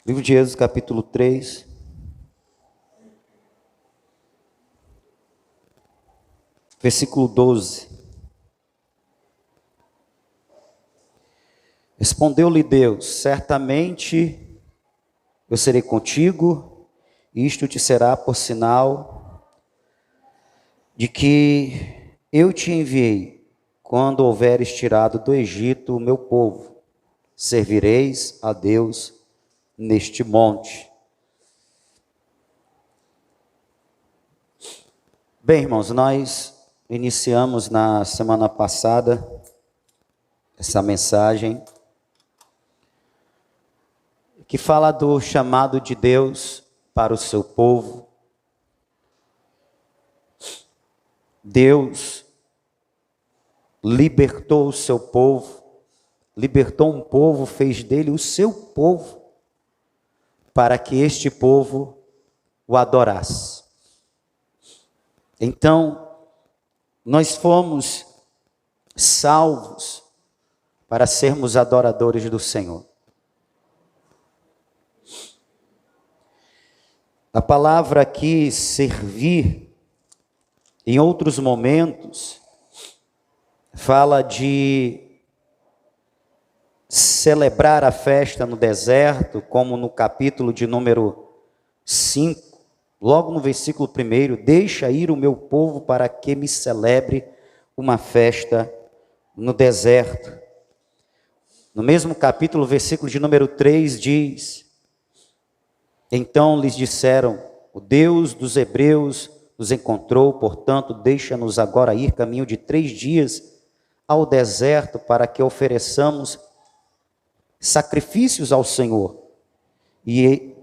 Livro de Êxodo, capítulo 3. Versículo 12. Respondeu-lhe Deus: certamente eu serei contigo, e isto te será por sinal de que eu te enviei, quando houveres tirado do Egito o meu povo. Servireis a Deus neste monte. Bem, irmãos, nós iniciamos na semana passada essa mensagem que fala do chamado de Deus para o seu povo. Deus libertou o seu povo, libertou um povo, fez dele o seu povo, para que este povo o adorasse. Então, nós fomos salvos para sermos adoradores do Senhor. A palavra aqui, servir, em outros momentos, fala de celebrar a festa no deserto, como no capítulo de número 5, logo no versículo 1, deixa ir o meu povo para que me celebre uma festa no deserto. No mesmo capítulo, versículo de número 3 diz: então lhes disseram, o Deus dos hebreus nos encontrou, portanto deixa-nos agora ir caminho de 3 dias ao deserto para que ofereçamos sacrifícios ao Senhor, e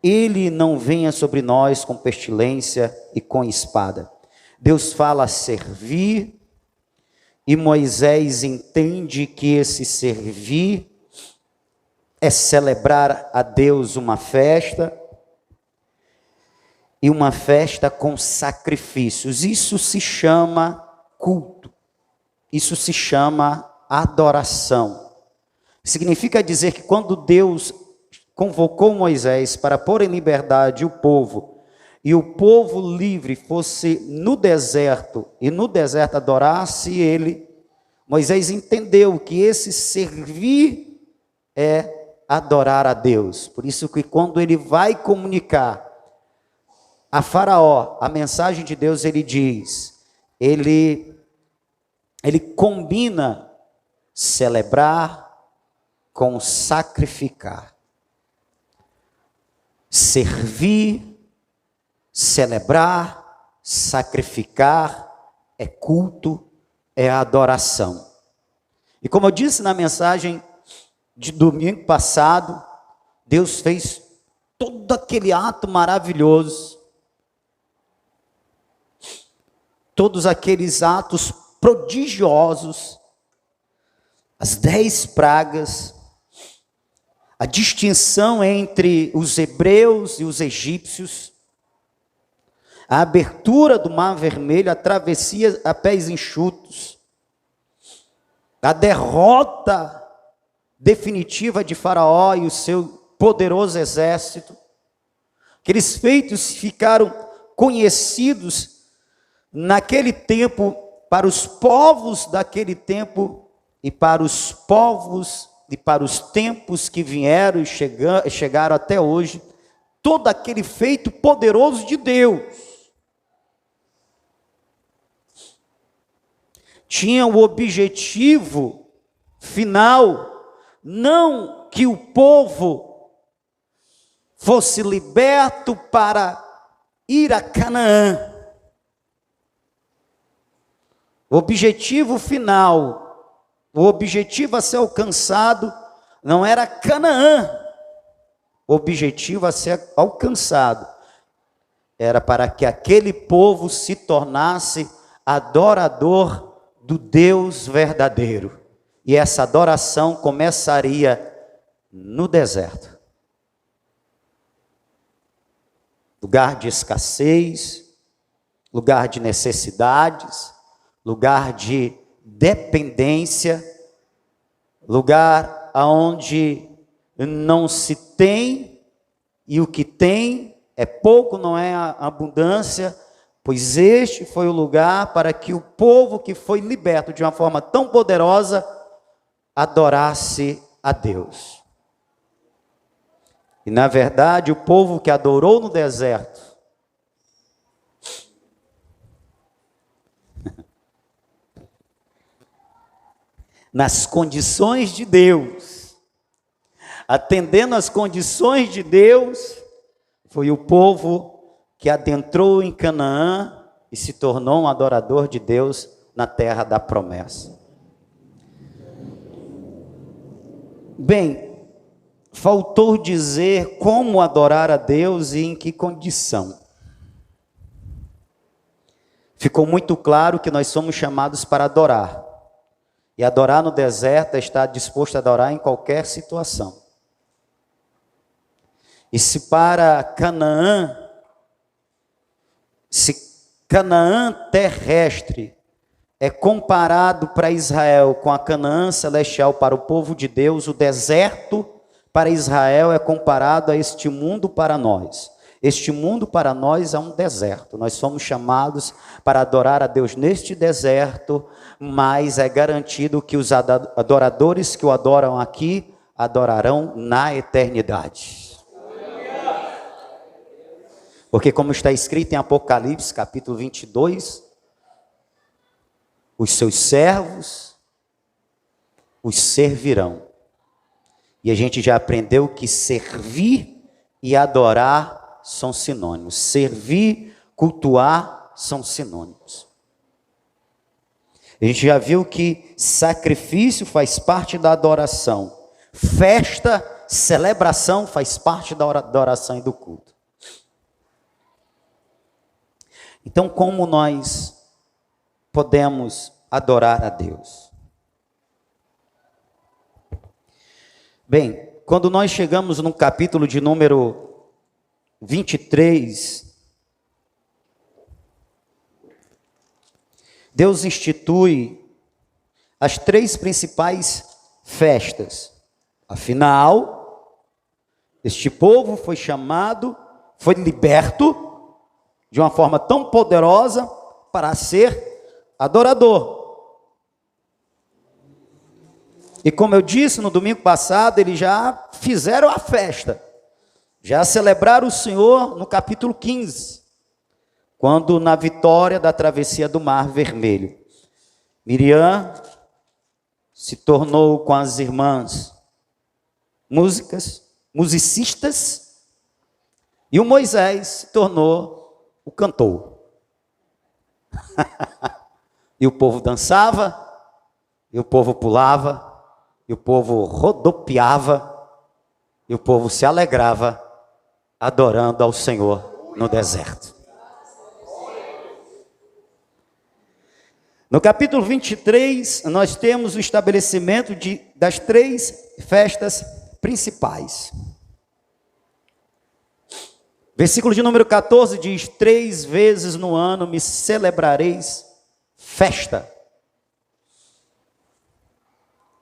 Ele não venha sobre nós com pestilência e com espada. Deus fala servir, e Moisés entende que esse servir é celebrar a Deus uma festa, e uma festa com sacrifícios. Isso se chama culto, isso se chama adoração. Significa dizer que quando Deus convocou Moisés para pôr em liberdade o povo, e o povo livre fosse no deserto, e no deserto adorasse ele, Moisés entendeu que esse servir é adorar a Deus. Por isso que quando ele vai comunicar a Faraó a mensagem de Deus, ele diz, ele combina celebrar com sacrificar. Servir, celebrar, sacrificar é culto, é adoração. E como eu disse na mensagem de domingo passado, Deus fez todo aquele ato maravilhoso, todos aqueles atos prodigiosos, as 10 pragas, a distinção entre os hebreus e os egípcios, a abertura do Mar Vermelho, a travessia a pés enxutos, a derrota definitiva de Faraó e o seu poderoso exército. Aqueles feitos ficaram conhecidos naquele tempo para os povos daquele tempo e para os povos e para os tempos que vieram e chegaram até hoje, todo aquele feito poderoso de Deus tinha o objetivo final, não que o povo fosse liberto para ir a Canaã. O objetivo final, o objetivo a ser alcançado não era Canaã. O objetivo a ser alcançado era para que aquele povo se tornasse adorador do Deus verdadeiro. E essa adoração começaria no deserto. Lugar de escassez, lugar de necessidades, lugar de dependência, lugar onde não se tem, e o que tem é pouco, não é a abundância, pois este foi o lugar para que o povo que foi liberto de uma forma tão poderosa adorasse a Deus. E na verdade, o povo que adorou no deserto, nas condições de Deus, atendendo às condições de Deus, foi o povo que adentrou em Canaã e se tornou um adorador de Deus na terra da promessa. Bem, faltou dizer como adorar a Deus e em que condição. Ficou muito claro que nós somos chamados para adorar. E adorar no deserto é estar disposto a adorar em qualquer situação. E se para Canaã, se Canaã terrestre é comparado para Israel com a Canaã celestial para o povo de Deus, o deserto para Israel é comparado a este mundo para nós. Este mundo para nós é um deserto. Nós somos chamados para adorar a Deus neste deserto, mas é garantido que os adoradores que o adoram aqui, adorarão na eternidade. Porque como está escrito em Apocalipse, capítulo 22, os seus servos os servirão. E a gente já aprendeu que servir e adorar são sinônimos. Servir, cultuar são sinônimos. A gente já viu que sacrifício faz parte da adoração. Festa, celebração faz parte da adoração e do culto. Então, como nós podemos adorar a Deus? Bem, quando nós chegamos no capítulo de número 23, Deus institui as 3 principais festas. Afinal, este povo foi chamado, foi liberto de uma forma tão poderosa para ser adorador. E como eu disse no domingo passado, eles já fizeram a festa, já celebraram o Senhor no capítulo 15, quando na vitória da travessia do Mar Vermelho, Miriam se tornou com as irmãs musicistas, e o Moisés se tornou o cantor. E o povo dançava, e o povo pulava, e o povo rodopiava, e o povo se alegrava, adorando ao Senhor no deserto. No capítulo 23, nós temos o estabelecimento das 3 festas principais. Versículo de número 14 diz: 3 vezes no ano me celebrareis festa.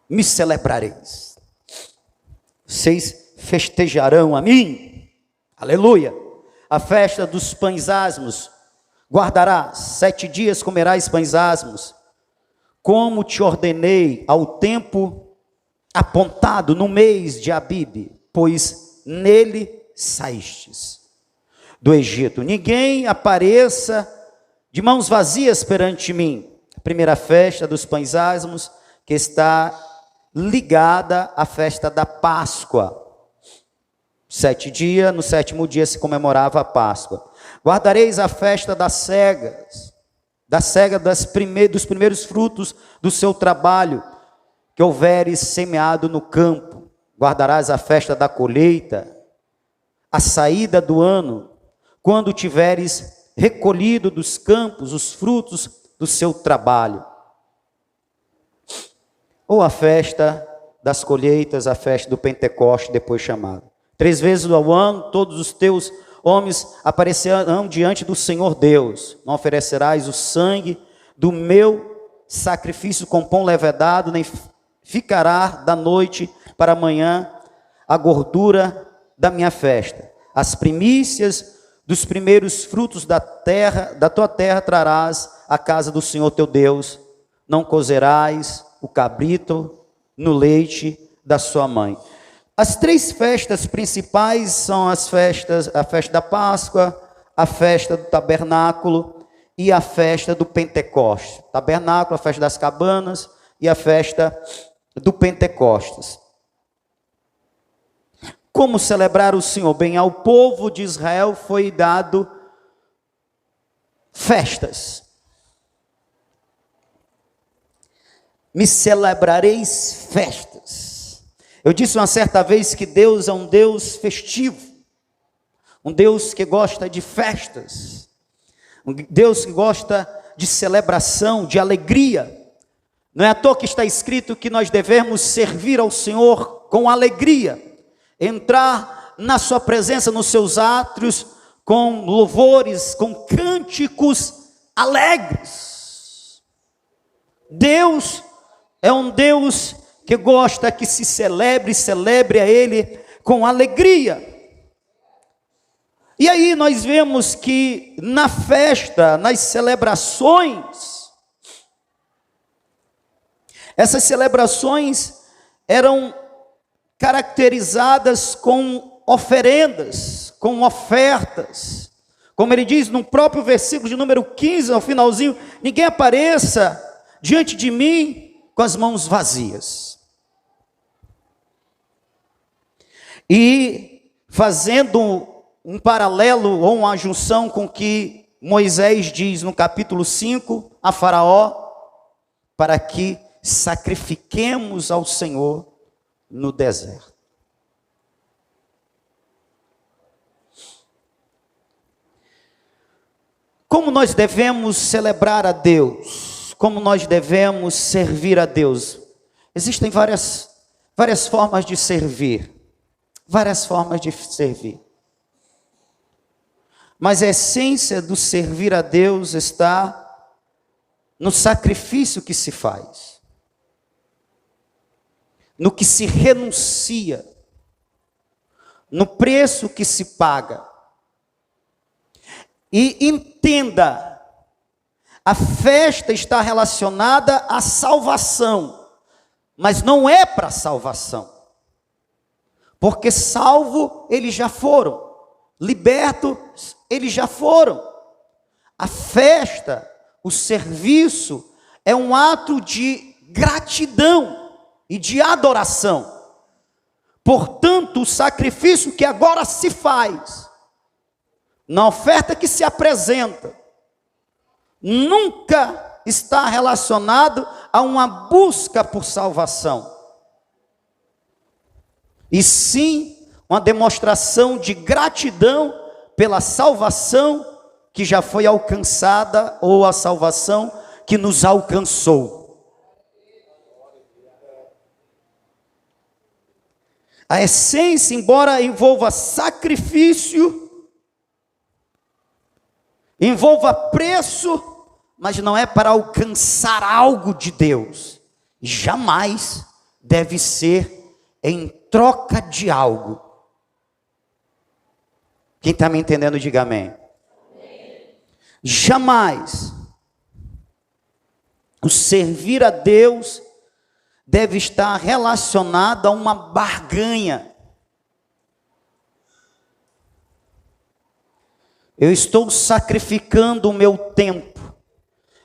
Me celebrareis. Vocês festejarão a mim. Aleluia. A festa dos pães asmos. Guardarás 7 dias, comerás pães asmos, como te ordenei ao tempo apontado no mês de Abibe, pois nele saístes do Egito. Ninguém apareça de mãos vazias perante mim. A primeira festa dos pães asmos, que está ligada à festa da Páscoa. 7 dias, no 7º dia se comemorava a Páscoa. Guardareis a festa das cegas, dos primeiros frutos do seu trabalho, que houveres semeado no campo. Guardarás a festa da colheita, a saída do ano, quando tiveres recolhido dos campos os frutos do seu trabalho. Ou a festa das colheitas, a festa do Pentecoste, depois chamada. 3 vezes ao ano, todos os teus homens aparecerão diante do Senhor Deus. Não oferecerás o sangue do meu sacrifício com pão levedado, nem ficará da noite para amanhã a gordura da minha festa. As primícias dos primeiros frutos da terra, da tua terra trarás à casa do Senhor teu Deus. Não cozerás o cabrito no leite da sua mãe. As três festas principais são a festa da Páscoa, a festa do tabernáculo e a festa do Pentecostes. Tabernáculo, a festa das cabanas e a festa do Pentecostes. Como celebrar o Senhor? Bem, ao povo de Israel foi dado festas. Me celebrareis festas. Eu disse uma certa vez que Deus é um Deus festivo, um Deus que gosta de festas, um Deus que gosta de celebração, de alegria. Não é à toa que está escrito que nós devemos servir ao Senhor com alegria, entrar na sua presença, nos seus átrios, com louvores, com cânticos alegres. Deus é um Deus que gosta que se celebre a Ele com alegria. E aí nós vemos que na festa, nas celebrações, essas celebrações eram caracterizadas com oferendas, com ofertas. Como ele diz no próprio versículo de número 15, ao finalzinho: ninguém apareça diante de mim com as mãos vazias. E fazendo um paralelo ou uma junção com o que Moisés diz no capítulo 5 a Faraó, para que sacrifiquemos ao Senhor no deserto. Como nós devemos celebrar a Deus? Como nós devemos servir a Deus? Existem várias formas de servir. Várias formas de servir. Mas a essência do servir a Deus está no sacrifício que se faz, no que se renuncia, no preço que se paga. E entenda, a festa está relacionada à salvação, mas não é para salvação, porque salvo eles já foram, libertos eles já foram. A festa, o serviço, é um ato de gratidão e de adoração. Portanto, o sacrifício que agora se faz, na oferta que se apresenta, nunca está relacionado a uma busca por salvação, e sim uma demonstração de gratidão pela salvação que já foi alcançada, ou a salvação que nos alcançou. A essência, embora envolva sacrifício, envolva preço, mas não é para alcançar algo de Deus. Jamais deve ser em troca de algo. Quem está me entendendo, diga amém. Jamais o servir a Deus deve estar relacionado a uma barganha. Eu estou sacrificando o meu tempo,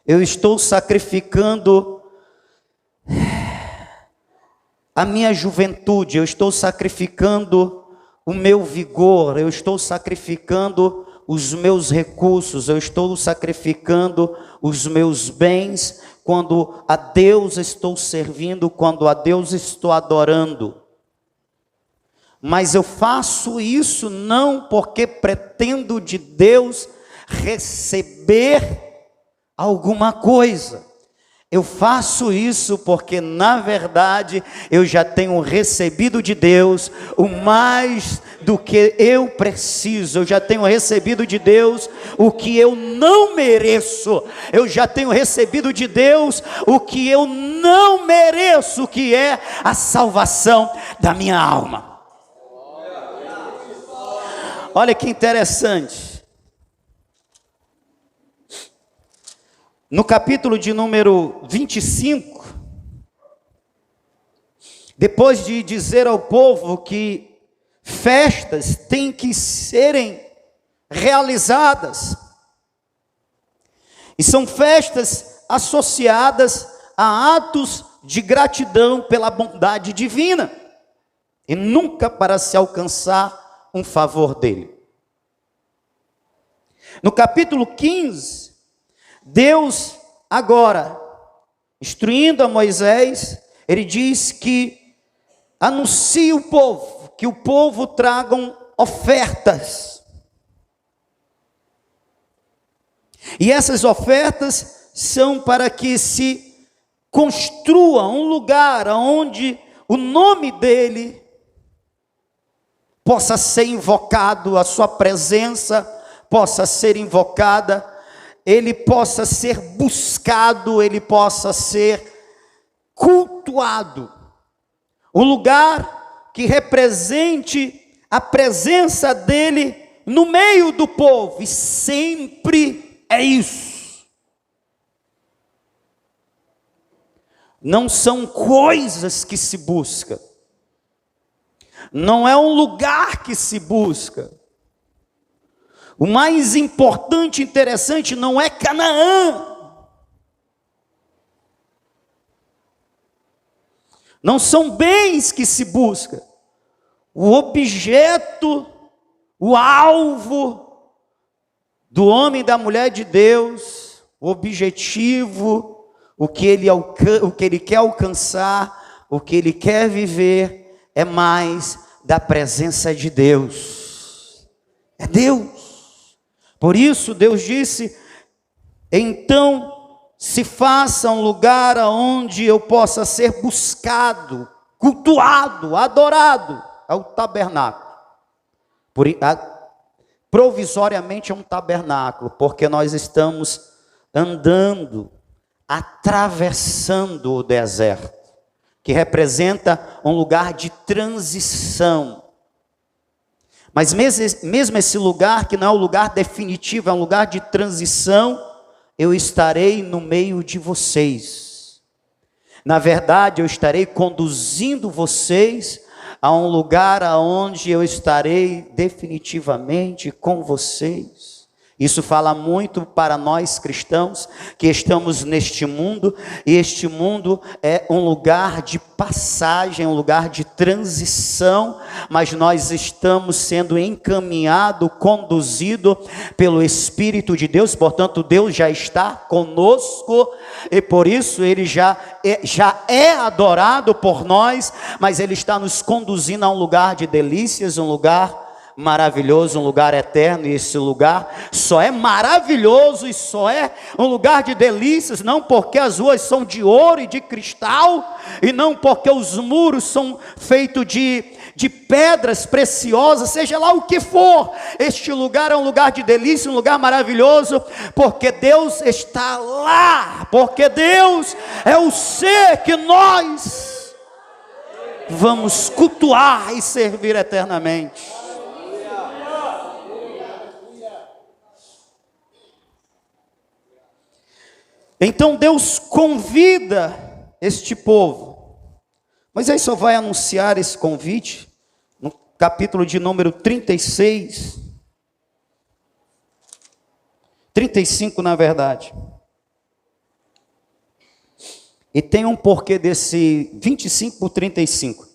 eu estou sacrificando a minha juventude, eu estou sacrificando o meu vigor, eu estou sacrificando os meus recursos, eu estou sacrificando os meus bens, quando a Deus estou servindo, quando a Deus estou adorando. Mas eu faço isso não porque pretendo de Deus receber alguma coisa. Eu faço isso porque, na verdade, eu já tenho recebido de Deus o mais do que eu preciso. Eu já tenho recebido de Deus o que eu não mereço. Eu já tenho recebido de Deus o que eu não mereço, que é a salvação da minha alma. Olha que interessante. No capítulo de número 25, depois de dizer ao povo que festas têm que serem realizadas, e são festas associadas a atos de gratidão pela bondade divina, e nunca para se alcançar um favor dele. No capítulo 15, Deus agora, instruindo a Moisés, ele diz que anuncie o povo, que o povo tragam ofertas. E essas ofertas são para que se construa um lugar onde o nome dele possa ser invocado, a sua presença possa ser invocada, ele possa ser buscado, ele possa ser cultuado. Um lugar que represente a presença dele no meio do povo, e sempre é isso. Não são coisas que se busca, não é um lugar que se busca. O mais importante e interessante não é Canaã, não são bens que se busca. O objeto, o alvo do homem e da mulher de Deus, o objetivo, o que ele quer alcançar, o que ele quer viver, é mais da presença de Deus. É Deus. Por isso Deus disse: então se faça um lugar onde eu possa ser buscado, cultuado, adorado. É o tabernáculo. Provisoriamente é um tabernáculo, porque nós estamos andando, atravessando o deserto, que representa um lugar de transição. Mas mesmo esse lugar, que não é um lugar definitivo, é um lugar de transição, eu estarei no meio de vocês. Na verdade, eu estarei conduzindo vocês a um lugar aonde eu estarei definitivamente com vocês. Isso fala muito para nós cristãos que estamos neste mundo, e este mundo é um lugar de passagem, um lugar de transição, mas nós estamos sendo encaminhados, conduzidos pelo Espírito de Deus. Portanto, Deus já está conosco, e por isso Ele já é adorado por nós, mas Ele está nos conduzindo a um lugar de delícias, um lugar maravilhoso, um lugar eterno. E esse lugar só é maravilhoso e só é um lugar de delícias, não porque as ruas são de ouro e de cristal, e não porque os muros são feitos de pedras preciosas, seja lá o que for. Este lugar é um lugar de delícia, um lugar maravilhoso, porque Deus está lá, porque Deus é o ser que nós vamos cultuar e servir eternamente. Então Deus convida este povo. Moisés só vai anunciar esse convite no capítulo de número 36, 35 na verdade. E tem um porquê desse 25 por 35.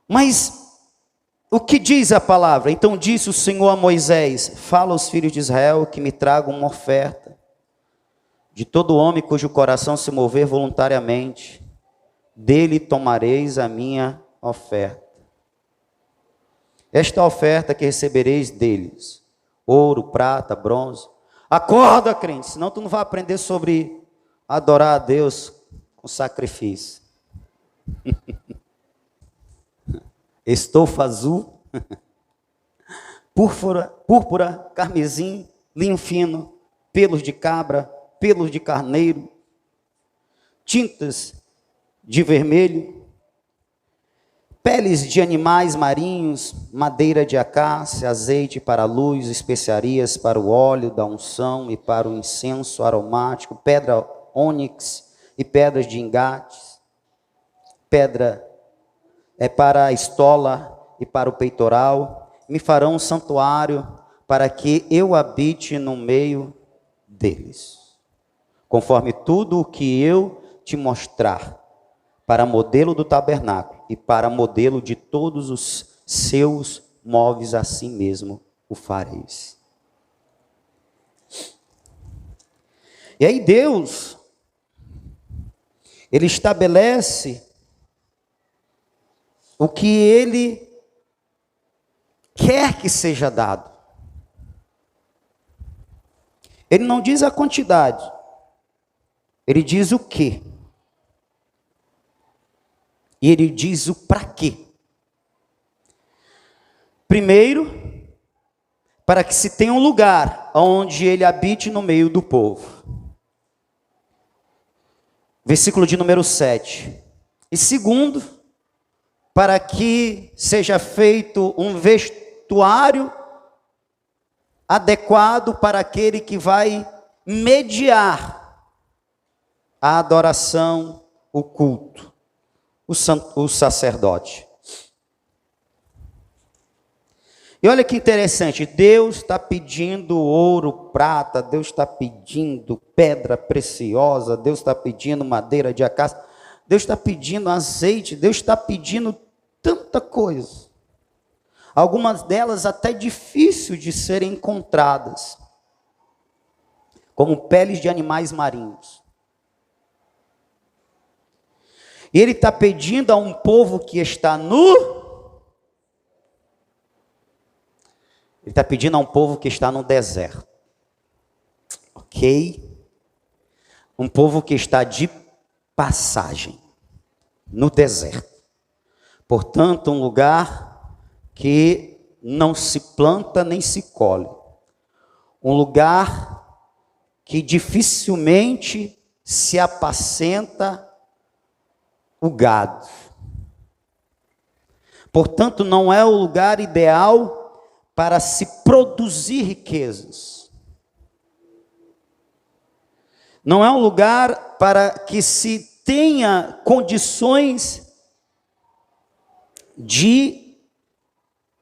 Mas o que diz a palavra? Então disse o Senhor a Moisés: fala aos filhos de Israel que me tragam uma oferta de todo homem cujo coração se mover voluntariamente, dele tomareis a minha oferta. Esta oferta que recebereis deles, ouro, prata, bronze. Acorda, crente, senão tu não vai aprender sobre adorar a Deus com sacrifício. Estofa azul, púrpura, carmesim, linho fino, pelos de cabra, pelos de carneiro, tintas de vermelho, peles de animais marinhos, madeira de acácia, azeite para a luz, especiarias para o óleo da unção e para o incenso aromático, pedra ônix e pedras de engates, pedra para a estola e para o peitoral. Me farão um santuário para que eu habite no meio deles, conforme tudo o que eu te mostrar, para modelo do tabernáculo e para modelo de todos os seus móveis, assim mesmo o fareis. E aí Deus, Ele estabelece o que Ele quer que seja dado. Ele não diz a quantidade, Ele diz o quê. E Ele diz o para quê. Primeiro, para que se tenha um lugar onde Ele habite no meio do povo. Versículo de número 7. E segundo, para que seja feito um vestuário adequado para aquele que vai mediar a adoração, o culto, o sacerdote. E olha que interessante, Deus está pedindo ouro, prata, Deus está pedindo pedra preciosa, Deus está pedindo madeira de acácia, Deus está pedindo azeite, Deus está pedindo tanta coisa. Algumas delas até difícil de serem encontradas, como peles de animais marinhos. E Ele está pedindo a um povo que está no... Ele está pedindo a um povo que está no deserto. Ok? Um povo que está de passagem no deserto. Portanto, um lugar que não se planta nem se colhe. Um lugar que dificilmente se apacenta o gado. Portanto, não é o lugar ideal para se produzir riquezas. Não é um lugar para que se tenha condições de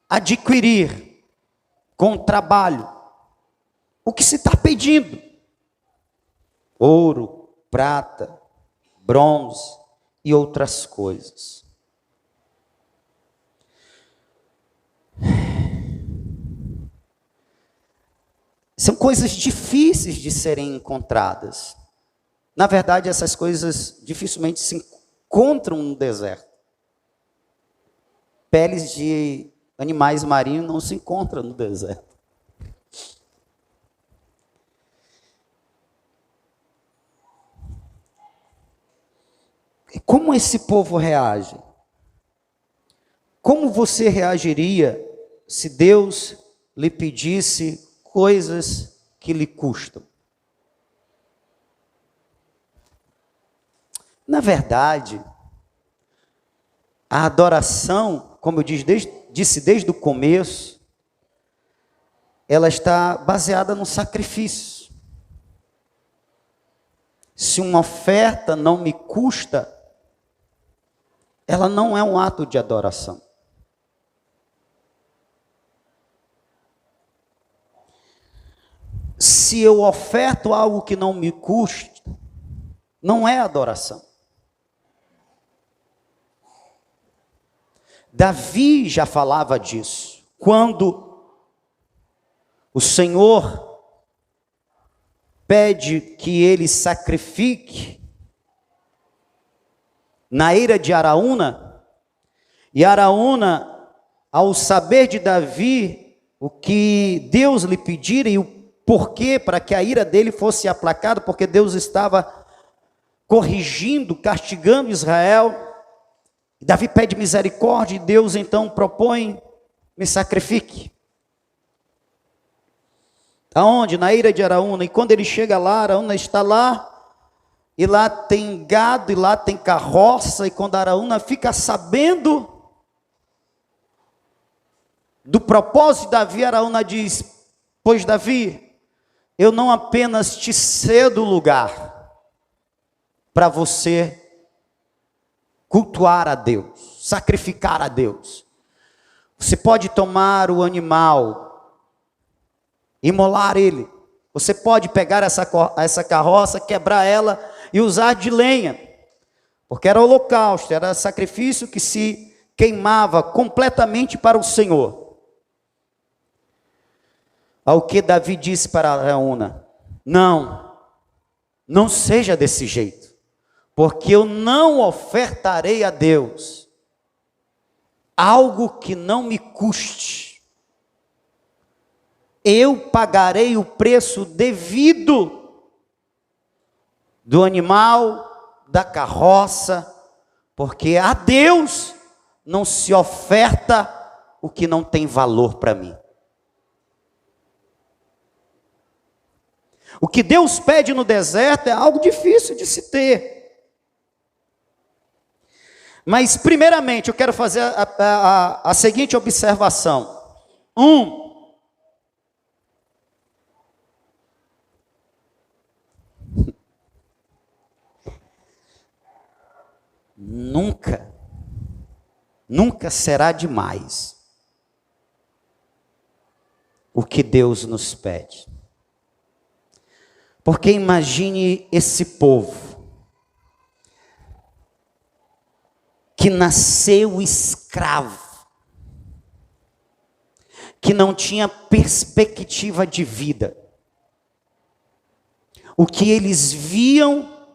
adquirir com trabalho o que se está pedindo: ouro, prata, bronze e outras coisas. São coisas difíceis de serem encontradas. Na verdade, essas coisas dificilmente se encontram no deserto. Peles de animais marinhos não se encontram no deserto. E como esse povo reage? Como você reagiria se Deus lhe pedisse coisas que lhe custam? Na verdade, a adoração, como eu disse desde o começo, ela está baseada no sacrifício. Se uma oferta não me custa, ela não é um ato de adoração. Se eu oferto algo que não me custa, não é adoração. Davi já falava disso. Quando o Senhor pede que ele sacrifique na eira de Araúna, e Araúna, ao saber de Davi o que Deus lhe pedira e o porquê, para que a ira dele fosse aplacada, porque Deus estava corrigindo, castigando Israel. Davi pede misericórdia e Deus então propõe: me sacrifique. Aonde? Na eira de Araúna. E quando ele chega lá, Araúna está lá, e lá tem gado, e lá tem carroça, e quando Araúna fica sabendo, do propósito de Davi, Araúna diz: pois Davi, eu não apenas te cedo lugar para você cultuar a Deus, sacrificar a Deus. Você pode tomar o animal, imolar ele. Você pode pegar essa carroça, quebrar ela e usar de lenha. Porque era holocausto, era sacrifício que se queimava completamente para o Senhor. Ao que Davi disse para Araúna: não seja desse jeito, porque eu não ofertarei a Deus algo que não me custe. Eu pagarei o preço devido do animal, da carroça, porque a Deus não se oferta o que não tem valor para mim. O que Deus pede no deserto é algo difícil de se ter. Mas, primeiramente, eu quero fazer a seguinte observação. Nunca será demais o que Deus nos pede. Porque imagine esse povo que nasceu escravo, que não tinha perspectiva de vida. O que eles viam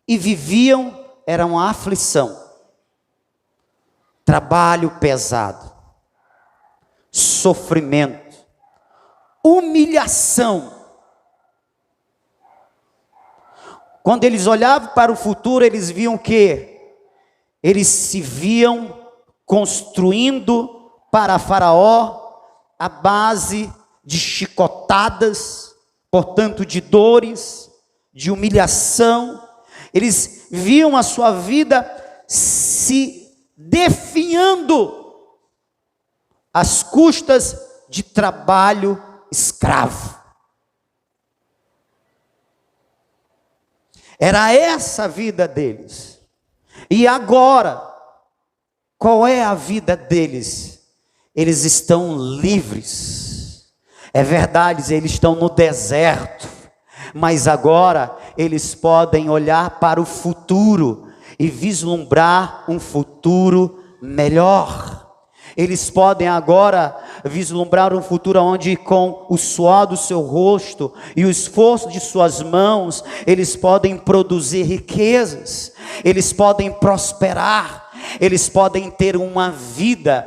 e viviam era uma aflição, trabalho pesado, sofrimento, humilhação. Quando eles olhavam para o futuro, eles viam que eles se viam construindo para Faraó a base de chicotadas, portanto de dores, de humilhação. Eles viam a sua vida se definhando às custas de trabalho escravo. Era essa a vida deles. E agora, qual é a vida deles? Eles estão livres. É verdade, eles estão no deserto. Mas agora eles podem olhar para o futuro e vislumbrar um futuro melhor. Eles podem agora vislumbrar um futuro onde, com o suor do seu rosto e o esforço de suas mãos, eles podem produzir riquezas, eles podem prosperar, eles podem ter uma vida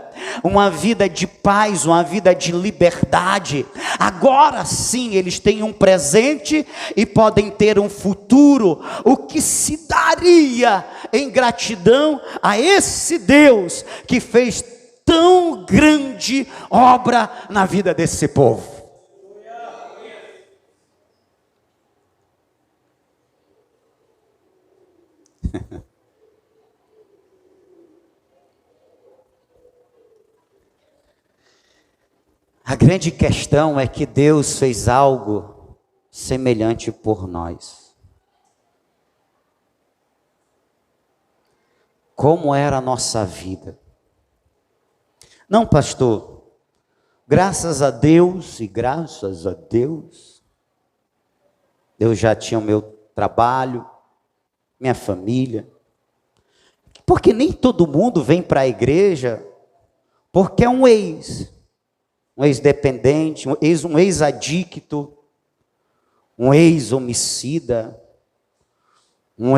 de paz, uma vida de liberdade. Agora sim eles têm um presente e podem ter um futuro, o que se daria em gratidão a esse Deus que fez tão grande obra na vida desse povo. A grande questão é que Deus fez algo semelhante por nós. Como era a nossa vida? Não, pastor, graças a Deus, eu já tinha o meu trabalho, minha família. Porque nem todo mundo vem para a igreja porque é um ex-dependente, um ex-adicto, um ex-homicida, um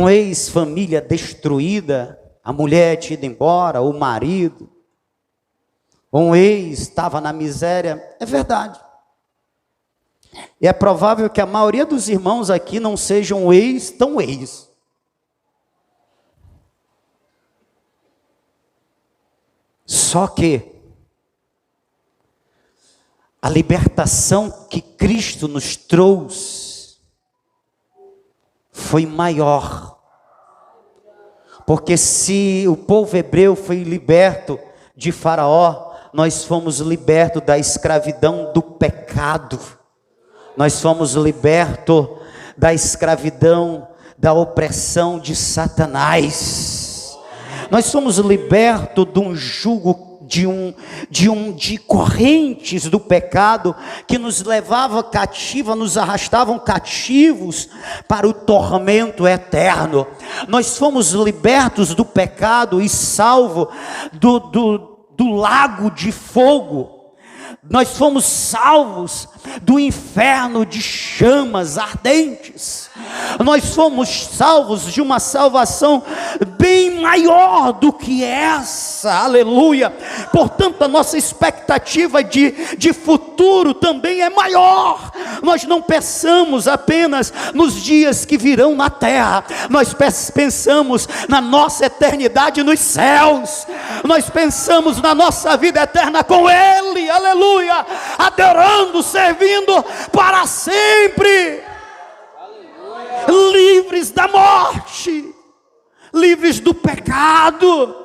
ex-família destruída, a mulher tinha ido embora, o marido, um ex estava na miséria. É verdade. E é provável que a maioria dos irmãos aqui não sejam tão ex. Só que a libertação que Cristo nos trouxe foi maior. Porque se o povo hebreu foi liberto de Faraó, nós fomos libertos da escravidão do pecado. Nós fomos libertos da escravidão, da opressão de Satanás. Nós somos libertos de um jugo, de correntes do pecado que nos levava cativa, nos arrastavam cativos para o tormento eterno. Nós fomos libertos do pecado e salvos do lago de fogo. Nós fomos salvos do inferno de chamas ardentes. Nós fomos salvos de uma salvação bem maior do que essa, aleluia. Portanto, a nossa expectativa de futuro também é maior. Nós não pensamos apenas nos dias que virão na terra, nós pensamos na nossa eternidade nos céus. Nós pensamos na nossa vida eterna com Ele, aleluia, adorando, servindo para sempre, livres da morte, livres do pecado.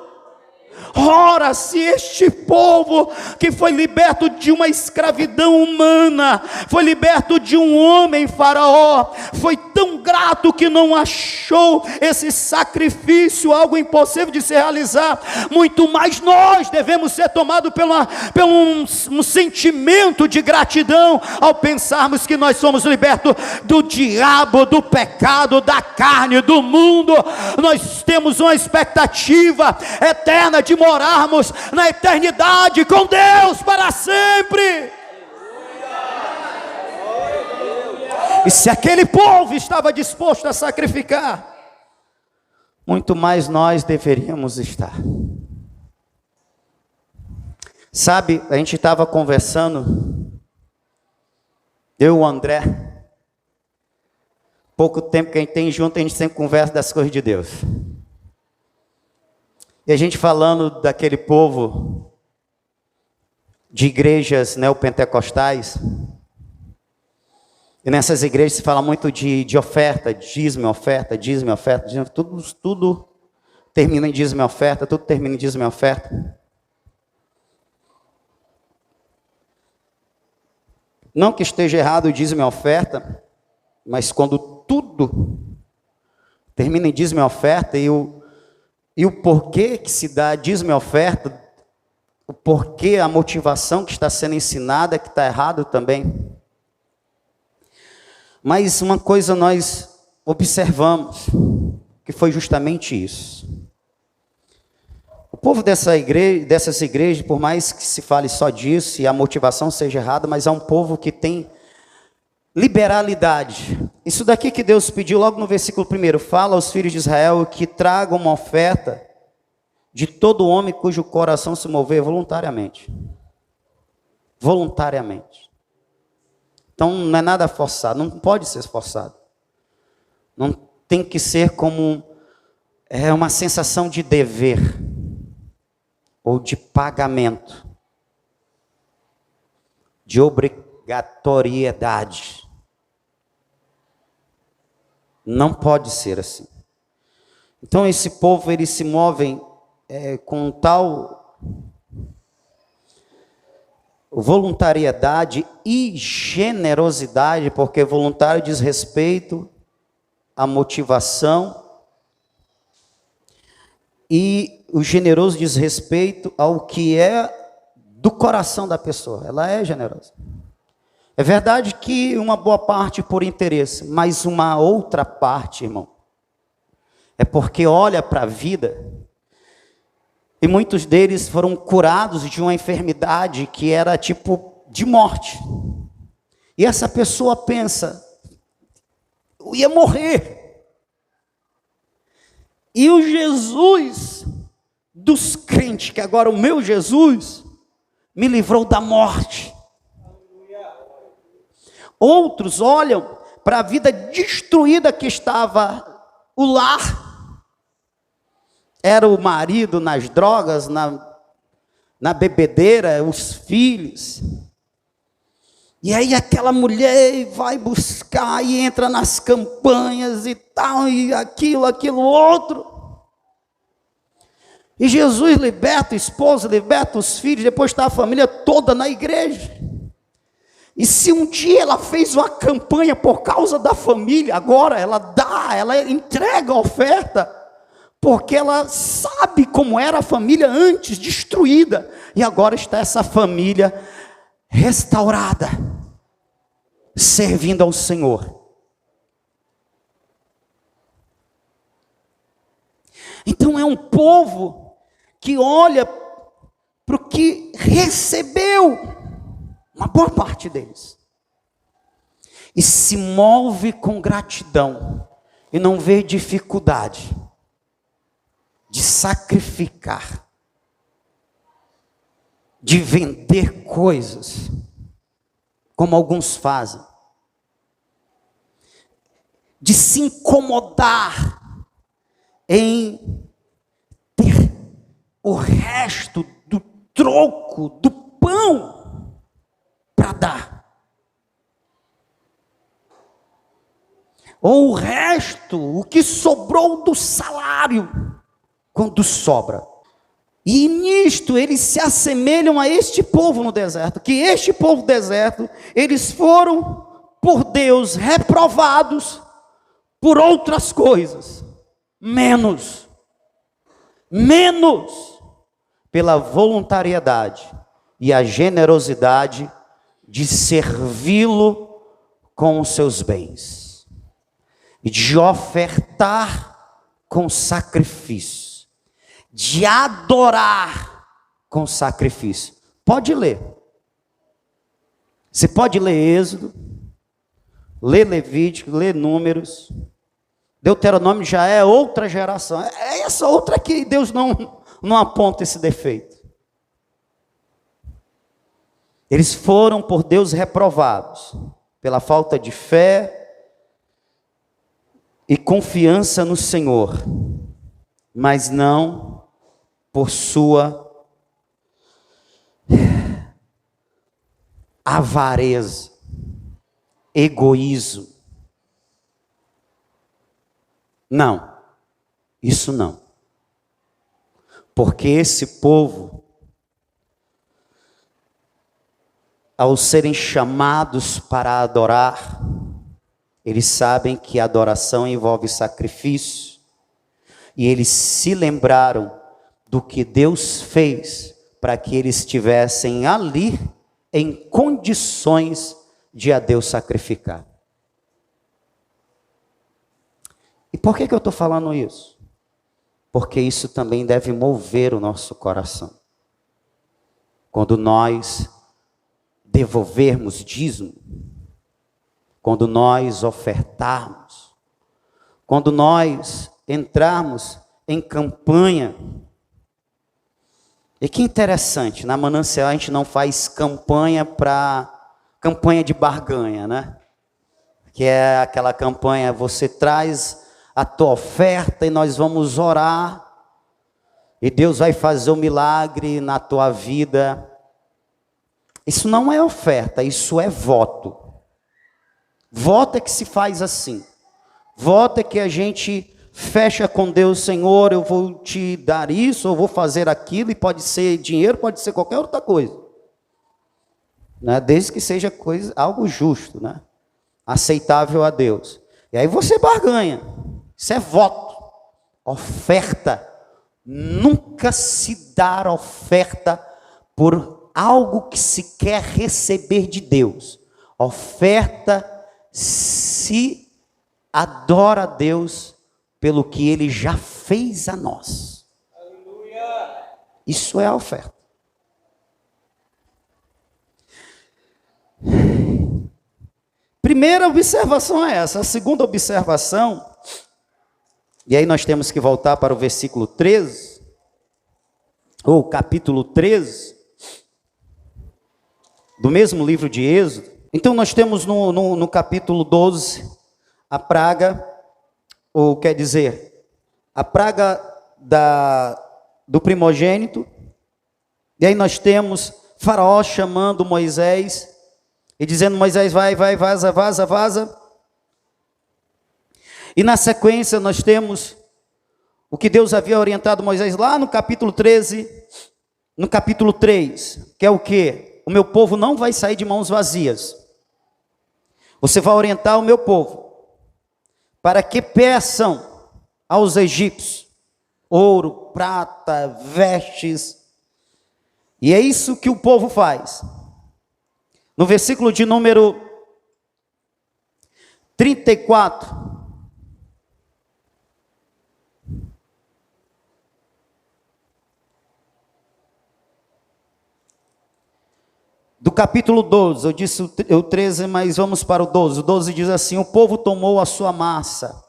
Ora, se este povo que foi liberto de uma escravidão humana, foi liberto de um homem Faraó, foi tão grato que não achou esse sacrifício algo impossível de se realizar, muito mais nós devemos ser tomados pelo um sentimento de gratidão ao pensarmos que nós somos libertos do diabo, do pecado, da carne, do mundo. Nós temos uma expectativa eterna de morarmos na eternidade com Deus para sempre. E se aquele povo estava disposto a sacrificar, muito mais nós deveríamos estar. Sabe, a gente estava conversando, eu e o André, pouco tempo que a gente tem junto, a gente sempre conversa das coisas de Deus. E a gente falando daquele povo de igrejas neopentecostais, e nessas igrejas se fala muito de oferta, dízimo, oferta, dízimo, oferta, tudo termina em dízimo e oferta, tudo termina em dízimo e oferta. Não que esteja errado o dízimo e oferta, mas quando tudo termina em dízimo e oferta, e o porquê que se dá dízimo e oferta, o porquê, a motivação que está sendo ensinada, que está errado também. Mas uma coisa nós observamos, que foi justamente isso. O povo dessas igrejas, por mais que se fale só disso, e a motivação seja errada, mas é um povo que tem liberalidade. Isso daqui que Deus pediu logo no versículo 1, fala aos filhos de Israel que tragam uma oferta de todo homem cujo coração se mover voluntariamente. Voluntariamente. Então não é nada forçado, não pode ser forçado. Não tem que ser como uma sensação de dever ou de pagamento, de obrigatoriedade. Não pode ser assim. Então esse povo, eles se movem com tal voluntariedade e generosidade, porque voluntário diz respeito à motivação, e o generoso diz respeito ao que é do coração da pessoa. Ela é generosa. É verdade que uma boa parte por interesse, mas uma outra parte, irmão, é porque olha para a vida, e muitos deles foram curados de uma enfermidade que era tipo de morte. E essa pessoa pensa, eu ia morrer. E o Jesus dos crentes, que agora o meu Jesus, me livrou da morte. Outros olham para a vida destruída que estava o lar. Era o marido nas drogas, na bebedeira, os filhos. E aí aquela mulher vai buscar e entra nas campanhas e tal, e aquilo outro. E Jesus liberta a esposa, liberta os filhos, depois está a família toda na igreja. E se um dia ela fez uma campanha por causa da família, agora ela entrega a oferta, porque ela sabe como era a família antes, destruída, e agora está essa família restaurada, servindo ao Senhor. Então é um povo que olha para o que recebeu, uma boa parte deles, e se move com gratidão, e não vê dificuldade de sacrificar, de vender coisas, como alguns fazem, de se incomodar em ter o resto do troco, do pão, para dar, ou o resto, o que sobrou do salário, quando sobra. E nisto eles se assemelham a este povo no deserto, que este povo do deserto, eles foram por Deus reprovados por outras coisas, menos pela voluntariedade e a generosidade de servi-lo com os seus bens, e de ofertar com sacrifício, de adorar com sacrifício. Pode ler. Você pode ler Êxodo, ler Levítico, ler Números. Deuteronômio já é outra geração. É essa outra que Deus não aponta esse defeito. Eles foram por Deus reprovados, pela falta de fé e confiança no Senhor, mas não por sua avareza, egoísmo. Não, isso não. Porque esse povo, ao serem chamados para adorar, eles sabem que a adoração envolve sacrifício, e eles se lembraram do que Deus fez para que eles estivessem ali em condições de a Deus sacrificar. E por que eu estou falando isso? Porque isso também deve mover o nosso coração. Quando nós devolvermos dízimo, quando nós ofertarmos, quando nós entrarmos em campanha. E que interessante, na Manancial a gente não faz campanha de barganha, né? Que é aquela campanha, você traz a tua oferta e nós vamos orar, e Deus vai fazer um milagre na tua vida. Isso não é oferta, isso é voto. Voto é que se faz assim. Voto é que a gente fecha com Deus: Senhor, eu vou te dar isso, eu vou fazer aquilo, e pode ser dinheiro, pode ser qualquer outra coisa, né? Desde que seja algo justo, né? Aceitável a Deus. E aí você barganha. Isso é voto. Oferta. Nunca se dá oferta por algo que se quer receber de Deus. Oferta se adora a Deus pelo que Ele já fez a nós. Aleluia. Isso é a oferta. Primeira observação é essa. A segunda observação, e aí nós temos que voltar para o versículo 13, ou capítulo 13, do mesmo livro de Êxodo. Então nós temos no capítulo 12, a praga, ou quer dizer, a praga do primogênito. E aí nós temos Faraó chamando Moisés e dizendo: Moisés, vai, vaza. E na sequência nós temos o que Deus havia orientado Moisés lá no capítulo 13, no capítulo 3, que é o quê? O meu povo não vai sair de mãos vazias. Você vai orientar o meu povo para que peçam aos egípcios ouro, prata, vestes. E é isso que o povo faz. No versículo de número 34, do capítulo 12, eu disse o 13, mas vamos para o 12. O 12 diz assim: o povo tomou a sua massa,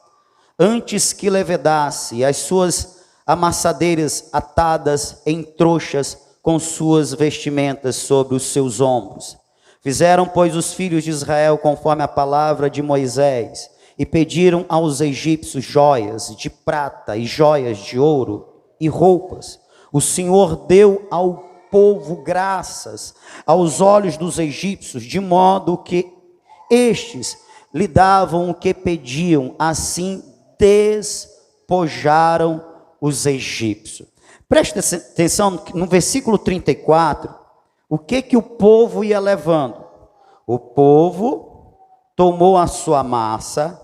antes que levedasse, e as suas amassadeiras atadas em trouxas, com suas vestimentas sobre os seus ombros. Fizeram, pois, os filhos de Israel conforme a palavra de Moisés, e pediram aos egípcios joias de prata e joias de ouro e roupas. O Senhor deu ao povo graças aos olhos dos egípcios, de modo que estes lhe davam o que pediam, assim despojaram os egípcios. Preste atenção no versículo 34, o que o povo ia levando? O povo tomou a sua massa,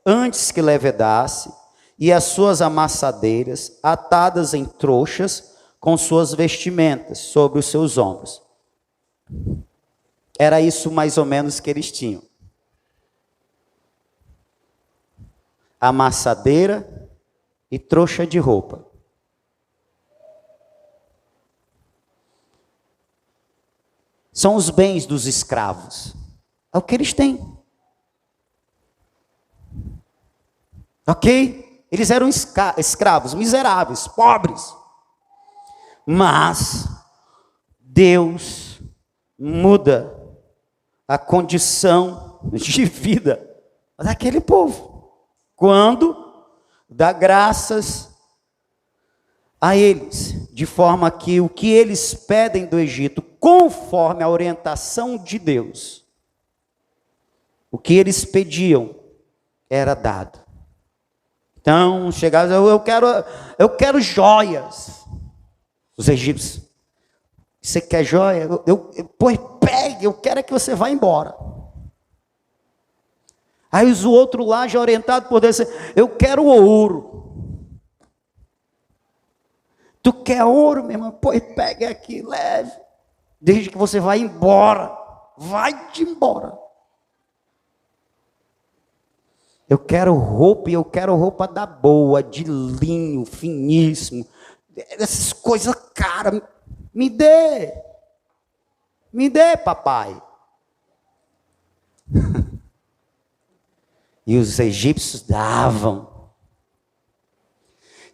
antes que levedasse, e as suas amassadeiras, atadas em trouxas, com suas vestimentas sobre os seus ombros. Era isso mais ou menos que eles tinham. Amassadeira e trouxa de roupa. São os bens dos escravos. É o que eles têm. Ok? Eles eram escravos, miseráveis, pobres. Mas Deus muda a condição de vida daquele povo, quando dá graças a eles, de forma que o que eles pedem do Egito, conforme a orientação de Deus, o que eles pediam era dado. Então, chegaram, eu quero joias. Os egípcios, você quer joia? Pois pegue, eu quero é que você vá embora. Aí o outro lá, já orientado por Deus, eu quero ouro. Tu quer ouro, meu irmão? Pois pegue aqui, leve. Desde que você vá embora. Vai-te embora. Eu quero roupa, e eu quero roupa da boa, de linho, finíssimo. Essas coisas caras, me dê, papai. E os egípcios davam.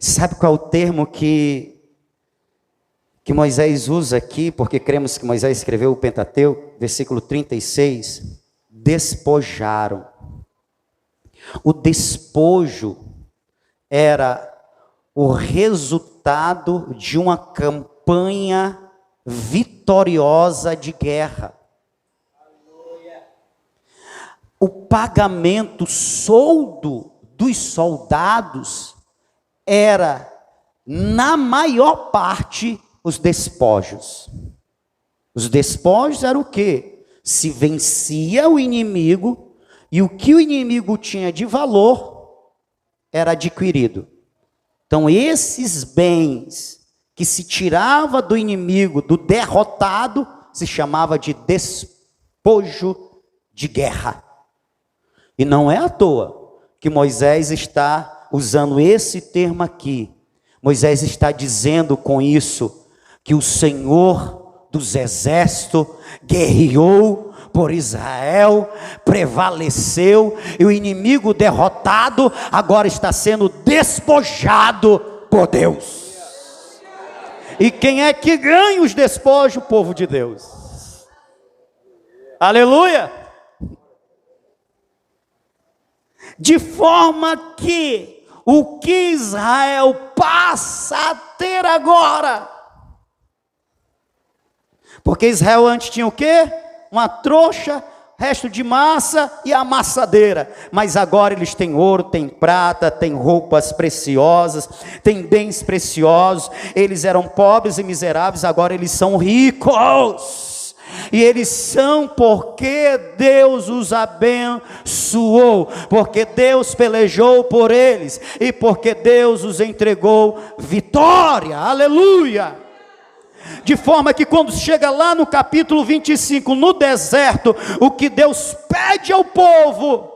Sabe qual é o termo que Moisés usa aqui, porque cremos que Moisés escreveu o Pentateuco, versículo 36, despojaram. O despojo era o resultado de uma campanha vitoriosa de guerra. O pagamento, soldo dos soldados era, na maior parte, os despojos. Os despojos eram o quê? Se vencia o inimigo, e o que o inimigo tinha de valor era adquirido. Então, esses bens que se tirava do inimigo, do derrotado, se chamava de despojo de guerra. E não é à toa que Moisés está usando esse termo aqui. Moisés está dizendo com isso que o Senhor dos exércitos guerreou por Israel, prevaleceu, e o inimigo derrotado agora está sendo despojado por Deus. E quem é que ganha os despojos? O povo de Deus. Aleluia! De forma que o que Israel passa a ter agora, porque Israel antes tinha o quê? Uma trouxa, resto de massa e amassadeira. Mas agora eles têm ouro, têm prata, têm roupas preciosas, têm bens preciosos. Eles eram pobres e miseráveis, agora eles são ricos. E eles são porque Deus os abençoou, porque Deus pelejou por eles e porque Deus os entregou vitória. Aleluia! De forma que quando chega lá no capítulo 25, no deserto, o que Deus pede ao povo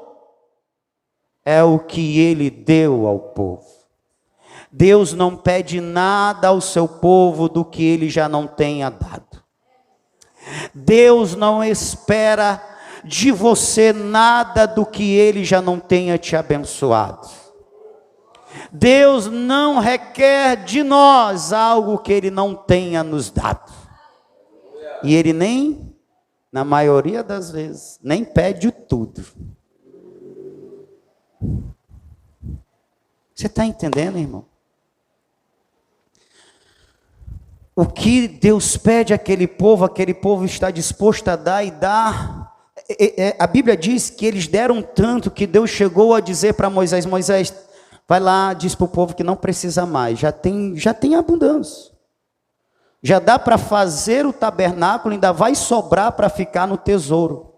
é o que ele deu ao povo. Deus não pede nada ao seu povo do que ele já não tenha dado. Deus não espera de você nada do que ele já não tenha te abençoado. Deus não requer de nós algo que ele não tenha nos dado. E ele nem, na maioria das vezes, nem pede tudo. Você está entendendo, irmão? O que Deus pede àquele povo está disposto a dar e dar. A Bíblia diz que eles deram tanto que Deus chegou a dizer para Moisés: Moisés, vai lá, diz para o povo que não precisa mais, já tem abundância. Já dá para fazer o tabernáculo, ainda vai sobrar para ficar no tesouro.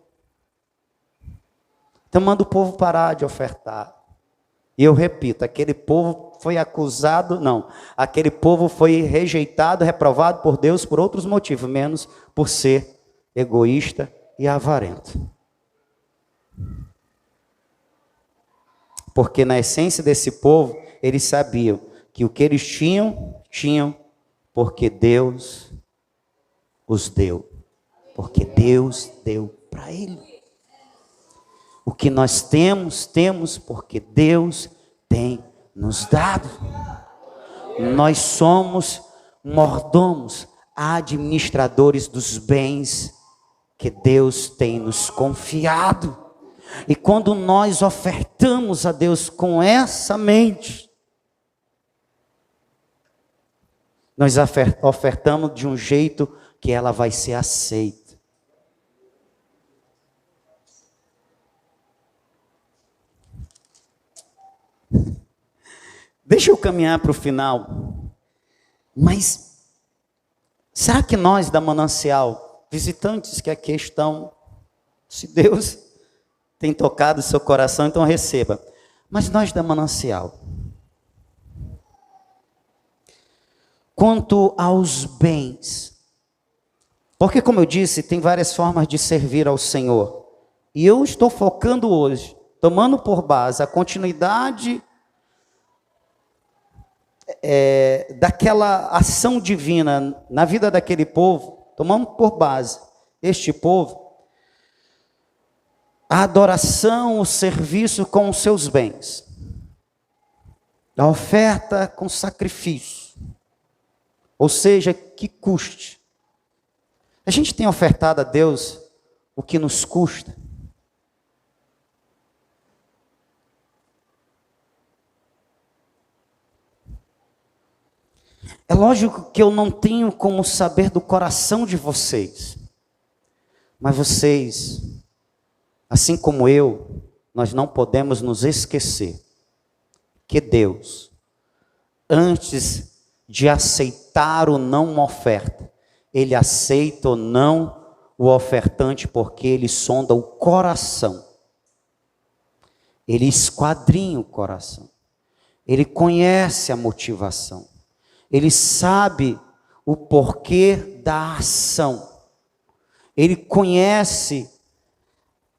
Então manda o povo parar de ofertar. E eu repito, aquele povo foi acusado, não, aquele povo foi rejeitado, reprovado por Deus por outros motivos, menos por ser egoísta e avarento. Porque na essência desse povo, eles sabiam que o que eles tinham porque Deus os deu. Porque Deus deu para ele. O que nós temos porque Deus tem nos dado. Nós somos mordomos, administradores dos bens que Deus tem nos confiado. E quando nós ofertamos a Deus com essa mente, nós ofertamos de um jeito que ela vai ser aceita. Deixa eu caminhar para o final. Mas será que nós da Manancial, visitantes que aqui estão, se Deus tem tocado o seu coração, então receba. Mas nós da Manancial, quanto aos bens, porque como eu disse, tem várias formas de servir ao Senhor. E eu estou focando hoje, tomando por base a continuidade daquela ação divina na vida daquele povo, tomamos por base este povo, a adoração, o serviço com os seus bens, a oferta com sacrifício, ou seja, que custe. A gente tem ofertado a Deus o que nos custa. É lógico que eu não tenho como saber do coração de vocês, mas vocês, assim como eu, nós não podemos nos esquecer que Deus, antes de aceitar ou não uma oferta, Ele aceita ou não o ofertante, porque Ele sonda o coração, Ele esquadrinha o coração, Ele conhece a motivação. Ele sabe o porquê da ação. Ele conhece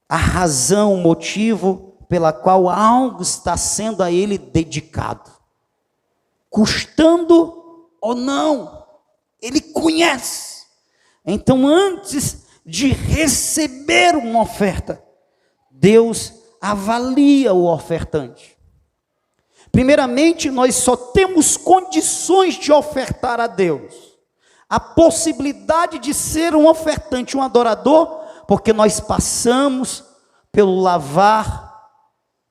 a razão, o motivo pela qual algo está sendo a ele dedicado. Custando ou não, ele conhece. Então, antes de receber uma oferta, Deus avalia o ofertante. Primeiramente, nós só temos condições de ofertar a Deus, a possibilidade de ser um ofertante, um adorador, porque nós passamos pelo lavar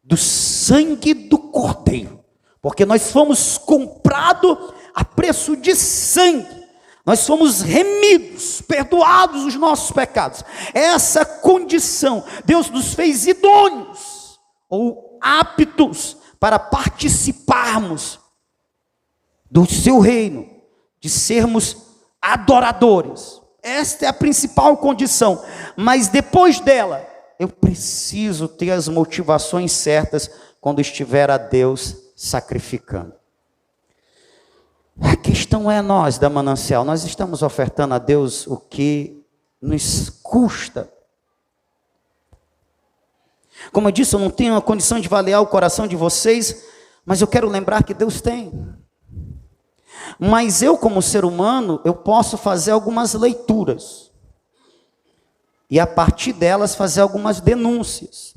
do sangue do Cordeiro, porque nós fomos comprados a preço de sangue. Nós somos remidos, perdoados os nossos pecados. Essa condição, Deus nos fez idôneos ou aptos para participarmos do seu reino, de sermos adoradores. Esta é a principal condição, mas depois dela, eu preciso ter as motivações certas quando estiver a Deus sacrificando. A questão é nós da Manancial, nós estamos ofertando a Deus o que nos custa. Como eu disse, eu não tenho a condição de avaliar o coração de vocês, mas eu quero lembrar que Deus tem. Mas eu, como ser humano, eu posso fazer algumas leituras. E a partir delas fazer algumas denúncias.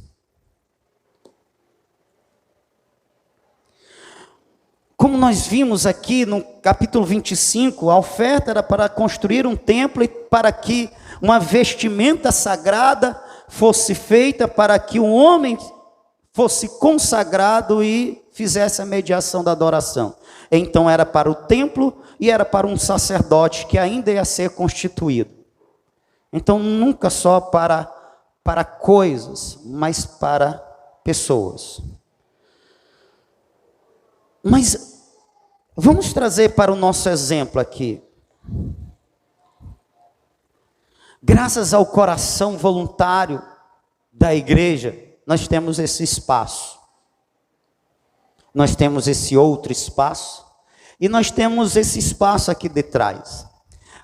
Como nós vimos aqui no capítulo 25, a oferta era para construir um templo e para que uma vestimenta sagrada fosse feita, para que um homem fosse consagrado e fizesse a mediação da adoração. Então era para o templo e era para um sacerdote que ainda ia ser constituído. Então nunca só para coisas, mas para pessoas. Mas vamos trazer para o nosso exemplo aqui. Graças ao coração voluntário da igreja, nós temos esse espaço. Nós temos esse outro espaço. E nós temos esse espaço aqui de trás.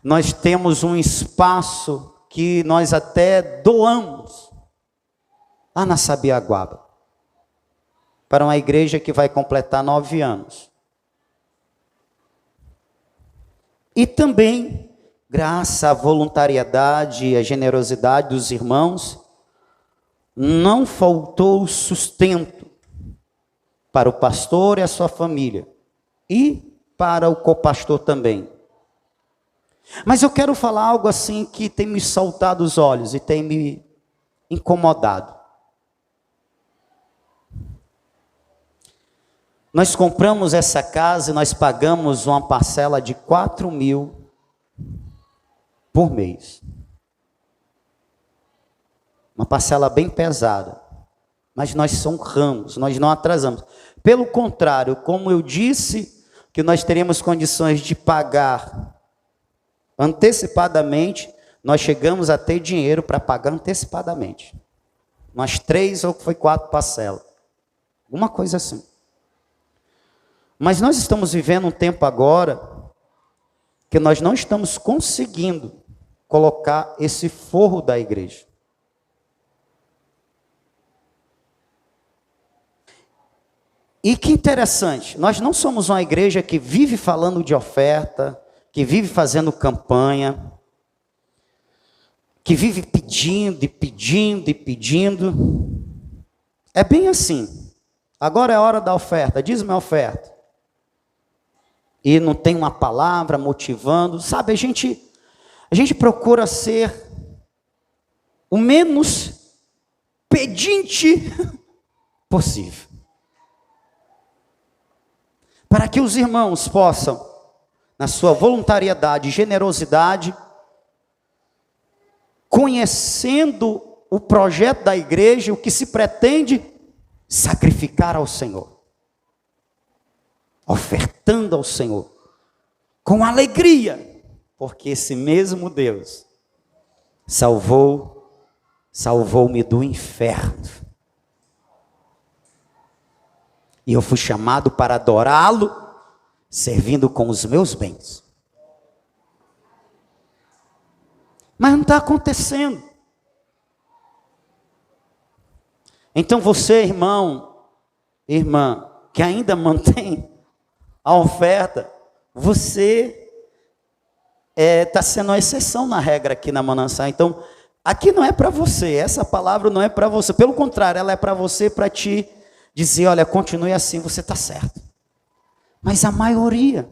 Nós temos um espaço que nós até doamos lá na Sabiaguaba, para uma igreja que vai completar 9 anos. E também, graças à voluntariedade e à generosidade dos irmãos, não faltou sustento para o pastor e a sua família, e para o copastor também. Mas eu quero falar algo assim que tem me saltado os olhos e tem me incomodado. Nós compramos essa casa e nós pagamos uma parcela de 4.000 por mês. Uma parcela bem pesada. Mas nós honramos, nós não atrasamos. Pelo contrário, como eu disse que nós teríamos condições de pagar antecipadamente, nós chegamos a ter dinheiro para pagar antecipadamente. Umas 3 ou foi 4 parcelas. Uma coisa assim. Mas nós estamos vivendo um tempo agora que nós não estamos conseguindo colocar esse forro da igreja. E que interessante, nós não somos uma igreja que vive falando de oferta, que vive fazendo campanha, que vive pedindo e pedindo e pedindo. É bem assim. Agora é a hora da oferta, diz-me a oferta. E não tem uma palavra motivando, sabe, a gente procura ser o menos pedinte possível. Para que os irmãos possam, na sua voluntariedade e generosidade, conhecendo o projeto da igreja, o que se pretende, sacrificar ao Senhor. Ofertando ao Senhor, com alegria, porque esse mesmo Deus salvou-me do inferno. E eu fui chamado para adorá-lo, servindo com os meus bens. Mas não está acontecendo. Então você, irmão, irmã, que ainda mantém a oferta, você está sendo uma exceção na regra aqui na Manancial. Então, aqui não é para você, essa palavra não é para você. Pelo contrário, ela é para você, para te dizer, olha, continue assim, você está certo. Mas a maioria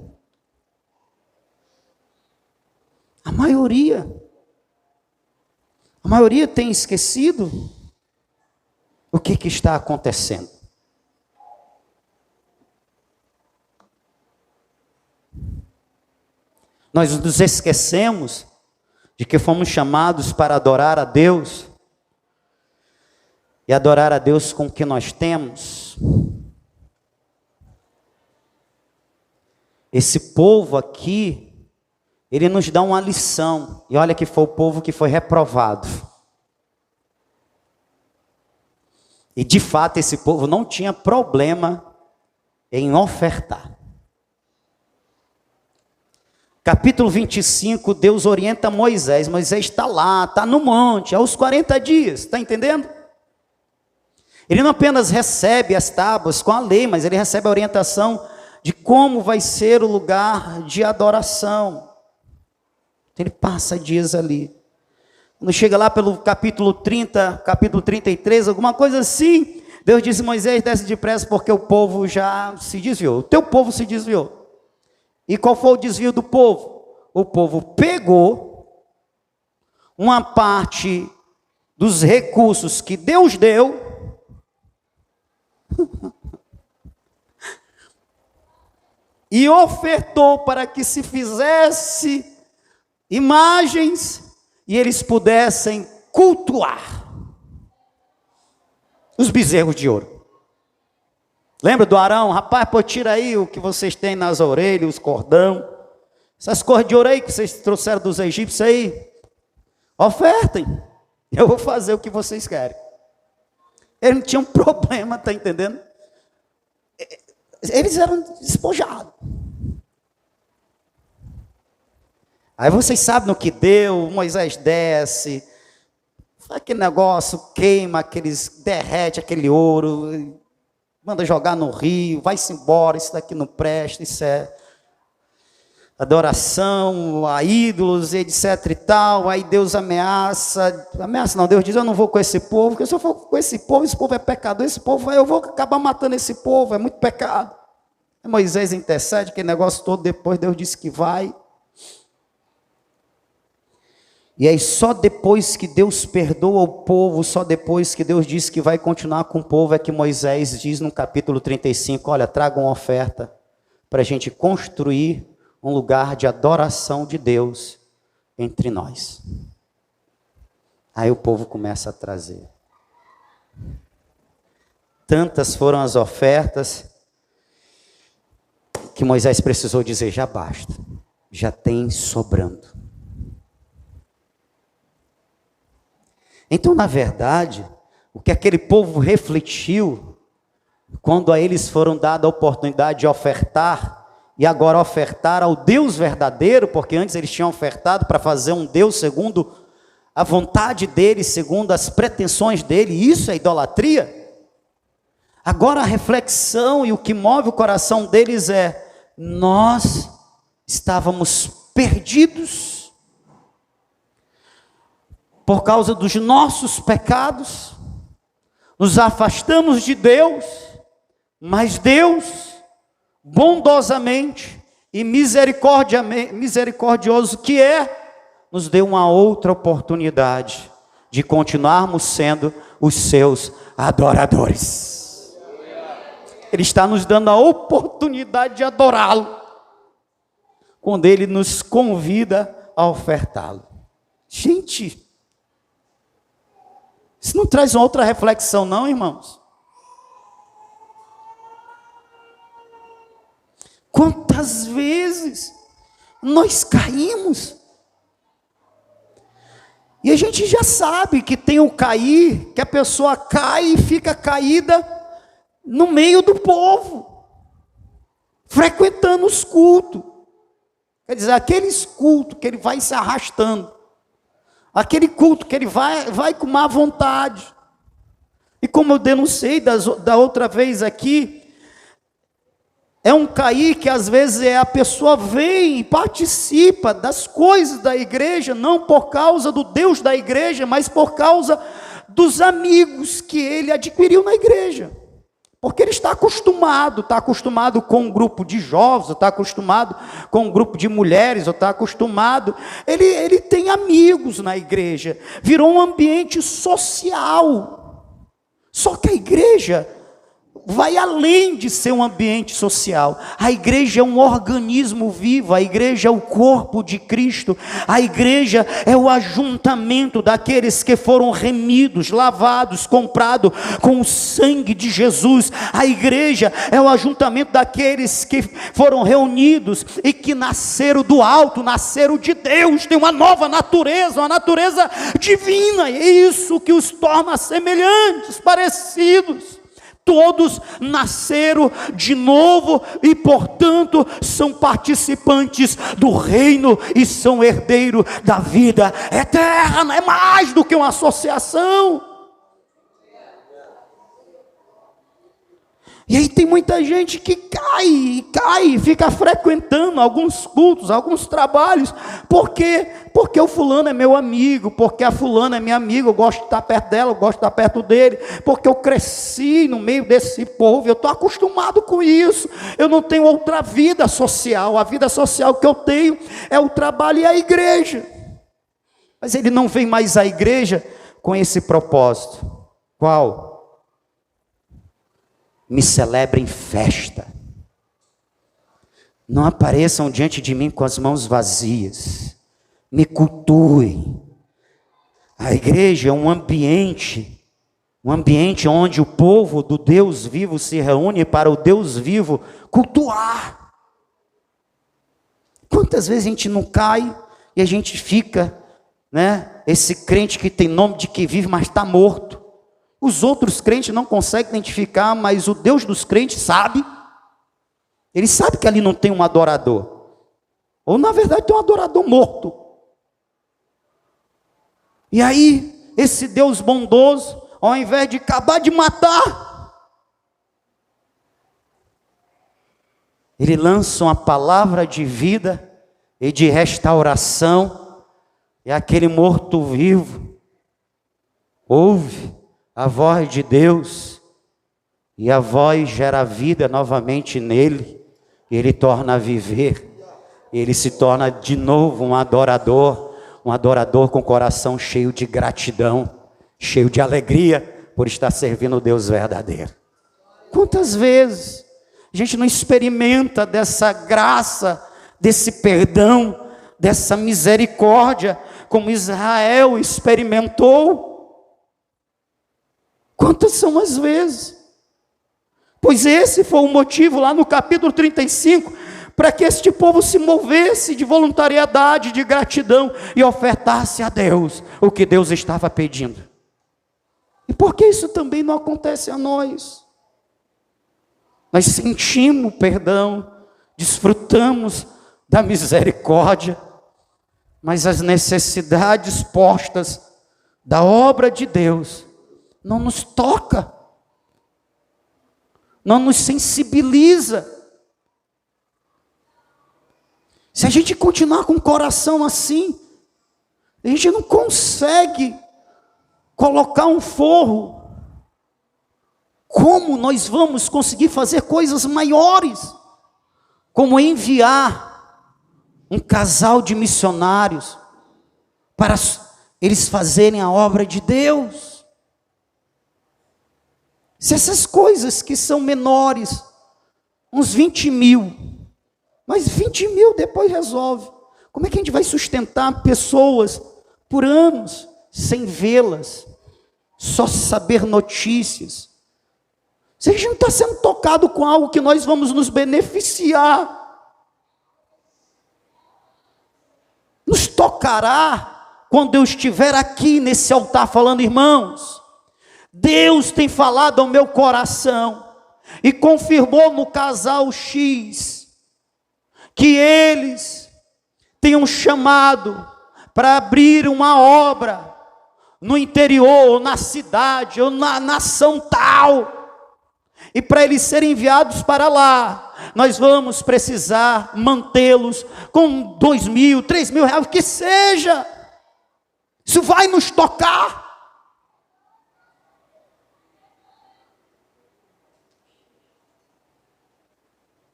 tem esquecido o que está acontecendo. Nós nos esquecemos de que fomos chamados para adorar a Deus, e adorar a Deus com o que nós temos. Esse povo aqui, ele nos dá uma lição, e olha que foi o povo que foi reprovado. E de fato esse povo não tinha problema em ofertar. Capítulo 25, Deus orienta Moisés. Moisés está lá, está no monte, aos 40 dias, está entendendo? Ele não apenas recebe as tábuas com a lei, mas ele recebe a orientação de como vai ser o lugar de adoração. Então ele passa dias ali. Quando chega lá pelo capítulo 30, capítulo 33, alguma coisa assim, Deus disse: Moisés, desce depressa porque o povo já se desviou. O teu povo se desviou. E qual foi o desvio do povo? O povo pegou uma parte dos recursos que Deus deu e ofertou para que se fizesse imagens e eles pudessem cultuar os bezerros de ouro. Lembra do Arão? Rapaz, pô, tira aí o que vocês têm nas orelhas, os cordão, essas cores de ouro aí que vocês trouxeram dos egípcios aí, ofertem, eu vou fazer o que vocês querem. Eles não tinham problema, tá entendendo? Eles eram despojados. Aí vocês sabem no que deu, Moisés desce, aquele negócio queima, derrete aquele ouro, manda jogar no rio, vai-se embora, isso daqui não presta, isso é adoração a ídolos, etc e tal. Aí Deus ameaça não, Deus diz: eu não vou com esse povo, porque se eu for com esse povo é pecador, esse povo, eu vou acabar matando esse povo, é muito pecado. Aí Moisés intercede, aquele negócio todo, depois Deus disse que vai. E aí só depois que Deus perdoa o povo, só depois que Deus diz que vai continuar com o povo, é que Moisés diz no capítulo 35, olha, traga uma oferta para a gente construir um lugar de adoração de Deus entre nós. Aí o povo começa a trazer. Tantas foram as ofertas que Moisés precisou dizer: já basta, já tem sobrando. Então, na verdade, o que aquele povo refletiu, quando a eles foram dada a oportunidade de ofertar, e agora ofertar ao Deus verdadeiro, porque antes eles tinham ofertado para fazer um Deus segundo a vontade dele, segundo as pretensões dele, isso é idolatria. Agora a reflexão e o que move o coração deles é: nós estávamos perdidos por causa dos nossos pecados, nos afastamos de Deus, mas Deus, bondosamente e misericordioso que é, nos deu uma outra oportunidade de continuarmos sendo os seus adoradores. Ele está nos dando a oportunidade de adorá-lo, quando Ele nos convida a ofertá-lo. Gente, isso não traz uma outra reflexão não, irmãos? Quantas vezes nós caímos? E a gente já sabe que tem o cair, que a pessoa cai e fica caída no meio do povo, frequentando os cultos. Quer dizer, aqueles cultos que ele vai se arrastando, aquele culto que ele vai com má vontade. E como eu denunciei da outra vez aqui, é um cair que às vezes a pessoa vem e participa das coisas da igreja, não por causa do Deus da igreja, mas por causa dos amigos que ele adquiriu na igreja. Porque ele está acostumado com um grupo de jovens, ou está acostumado com um grupo de mulheres, ou está acostumado, ele tem amigos na igreja, virou um ambiente social. Só que a igreja, vai além de ser um ambiente social. A igreja é um organismo vivo, a igreja é o corpo de Cristo, a igreja é o ajuntamento daqueles que foram remidos, lavados, comprados com o sangue de Jesus. A igreja é o ajuntamento daqueles que foram reunidos e que nasceram do alto, nasceram de Deus, tem uma nova natureza, uma natureza divina, e é isso que os torna semelhantes, parecidos. Todos nasceram de novo e, portanto, são participantes do reino e são herdeiros da vida eterna. É mais do que uma associação. E aí tem muita gente que cai, fica frequentando alguns cultos, alguns trabalhos. Por quê? Porque o fulano é meu amigo, porque a fulana é minha amiga, eu gosto de estar perto dela, eu gosto de estar perto dele, porque eu cresci no meio desse povo, eu estou acostumado com isso, eu não tenho outra vida social, a vida social que eu tenho é o trabalho e a igreja. Mas ele não vem mais à igreja com esse propósito. Qual? Me celebrem festa. Não apareçam diante de mim com as mãos vazias. Me cultuem. A igreja é um ambiente onde o povo do Deus vivo se reúne para o Deus vivo cultuar. Quantas vezes a gente não cai e a gente fica, né? Esse crente que tem nome de que vive, mas está morto. Os outros crentes não conseguem identificar, mas o Deus dos crentes sabe. Ele sabe que ali não tem um adorador. Ou na verdade tem um adorador morto. E aí, esse Deus bondoso, ao invés de acabar de matar, ele lança uma palavra de vida e de restauração. E aquele morto vivo ouve a voz de Deus, e a voz gera vida novamente nele, e ele torna a viver, e ele se torna de novo um adorador com o coração cheio de gratidão, cheio de alegria, por estar servindo o Deus verdadeiro. Quantas vezes a gente não experimenta dessa graça, desse perdão, dessa misericórdia, como Israel experimentou? Quantas são as vezes? Pois esse foi o motivo lá no capítulo 35, para que este povo se movesse de voluntariedade, de gratidão, e ofertasse a Deus o que Deus estava pedindo. E por que isso também não acontece a nós? Nós sentimos o perdão, desfrutamos da misericórdia, mas as necessidades postas da obra de Deus não nos toca, não nos sensibiliza. Se a gente continuar com o coração assim, a gente não consegue colocar um forro. Como nós vamos conseguir fazer coisas maiores? Como enviar um casal de missionários para eles fazerem a obra de Deus? Se essas coisas que são menores, uns 20 mil, mas 20 mil depois resolve. Como é que a gente vai sustentar pessoas por anos, sem vê-las, só saber notícias? Se a gente não está sendo tocado com algo que nós vamos nos beneficiar, nos tocará quando eu estiver aqui nesse altar falando, irmãos, Deus tem falado ao meu coração e confirmou no casal X que eles tenham chamado para abrir uma obra no interior, ou na cidade, ou na nação tal, e para eles serem enviados para lá, nós vamos precisar mantê-los com 2 mil, 3 mil reais, que seja. Isso vai nos tocar.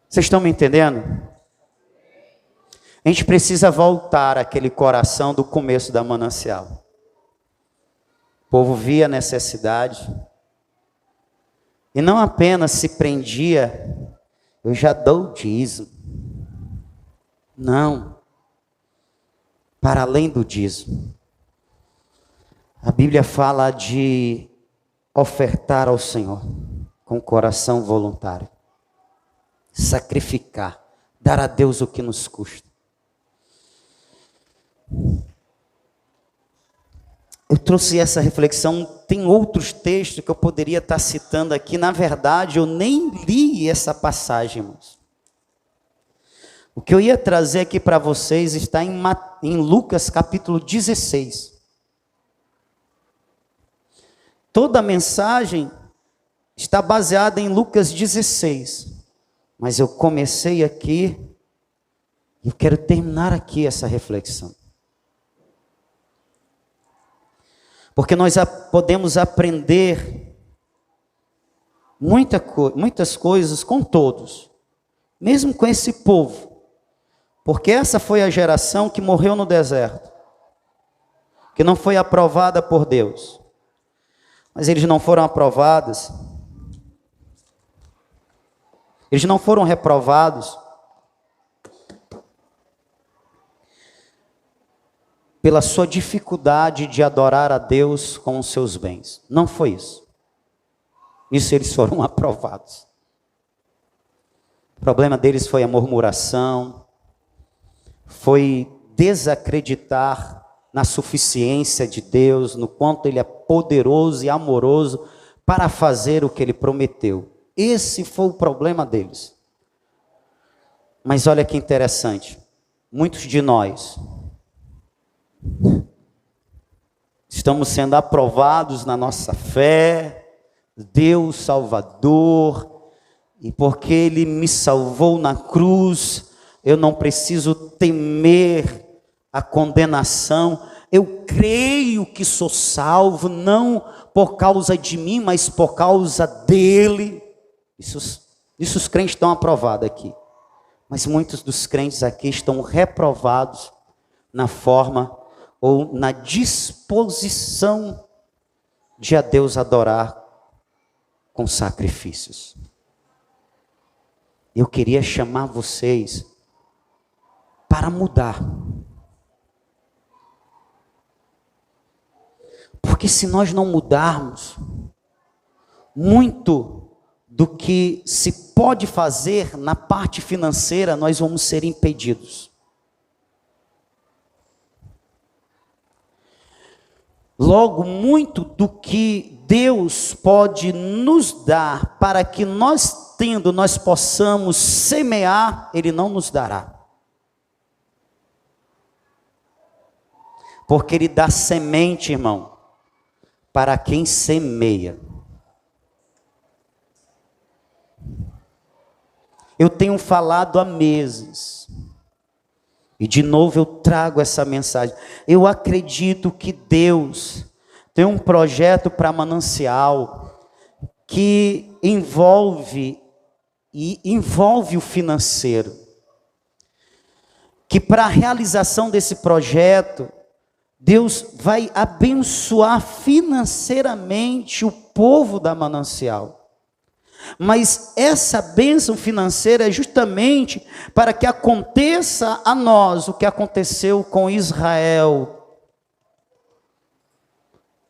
Vocês estão me entendendo? A gente precisa voltar àquele coração do começo da Manancial. O povo via a necessidade, E não apenas se prendia, eu já dou o dízimo. Não. Para além do dízimo. A Bíblia fala de ofertar ao Senhor com coração voluntário. Sacrificar. Dar a Deus o que nos custa. Eu trouxe essa reflexão, tem outros textos que eu poderia estar citando aqui. Na verdade, eu nem li essa passagem, irmãos. O que eu ia trazer aqui para vocês está em Lucas capítulo 16. Toda a mensagem está baseada em Lucas 16. Mas eu comecei aqui, e eu quero terminar aqui essa reflexão. Porque nós podemos aprender muitas coisas com todos, mesmo com esse povo. Porque essa foi a geração que morreu no deserto, que não foi aprovada por Deus. Mas eles não foram aprovados, eles não foram reprovados pela sua dificuldade de adorar a Deus com os seus bens. Não foi isso. Isso eles foram aprovados. O problema deles foi a murmuração, foi desacreditar na suficiência de Deus, no quanto Ele é poderoso e amoroso para fazer o que Ele prometeu. Esse foi o problema deles. Mas olha que interessante, muitos de nós estamos sendo aprovados na nossa fé, Deus Salvador, e porque Ele me salvou na cruz, eu não preciso temer a condenação, eu creio que sou salvo, não por causa de mim, mas por causa dele. Isso os crentes estão aprovados aqui. Mas muitos dos crentes aqui estão reprovados na forma ou na disposição de a Deus adorar com sacrifícios. Eu queria chamar vocês para mudar. Porque se nós não mudarmos, muito do que se pode fazer na parte financeira, nós vamos ser impedidos. Logo, muito do que Deus pode nos dar, para que nós possamos semear, Ele não nos dará. Porque Ele dá semente, irmão, para quem semeia. Eu tenho falado há meses, e de novo eu trago essa mensagem. Eu acredito que Deus tem um projeto para Manancial que envolve o financeiro. Que para a realização desse projeto, Deus vai abençoar financeiramente o povo da Manancial. Mas essa bênção financeira é justamente para que aconteça a nós o que aconteceu com Israel.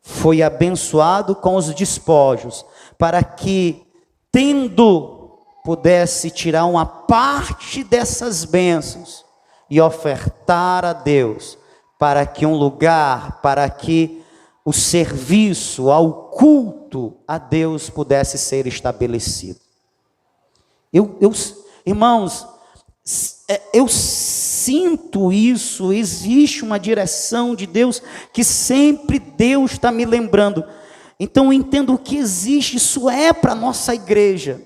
Foi abençoado com os despojos, para que, tendo, pudesse tirar uma parte dessas bênçãos e ofertar a Deus, para que um lugar, para que o serviço ao culto a Deus pudesse ser estabelecido. Irmãos, eu sinto isso, existe uma direção de Deus, que sempre Deus está me lembrando. Então eu entendo o que existe, isso é para a nossa igreja.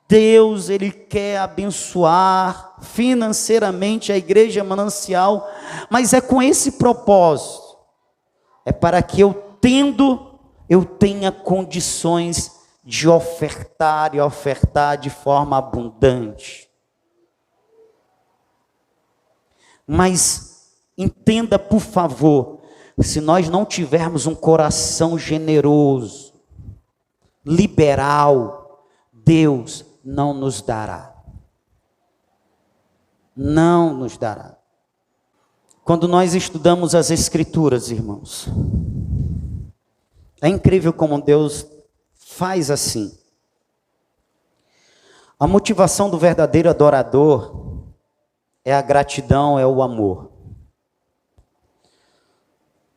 Deus, Ele quer abençoar financeiramente a igreja Manancial, mas é com esse propósito. É para que eu tenha condições de ofertar e ofertar de forma abundante. Mas entenda, por favor, se nós não tivermos um coração generoso, liberal, Deus não nos dará. Não nos dará. Quando nós estudamos as Escrituras, irmãos, é incrível como Deus faz assim. A motivação do verdadeiro adorador é a gratidão, é o amor.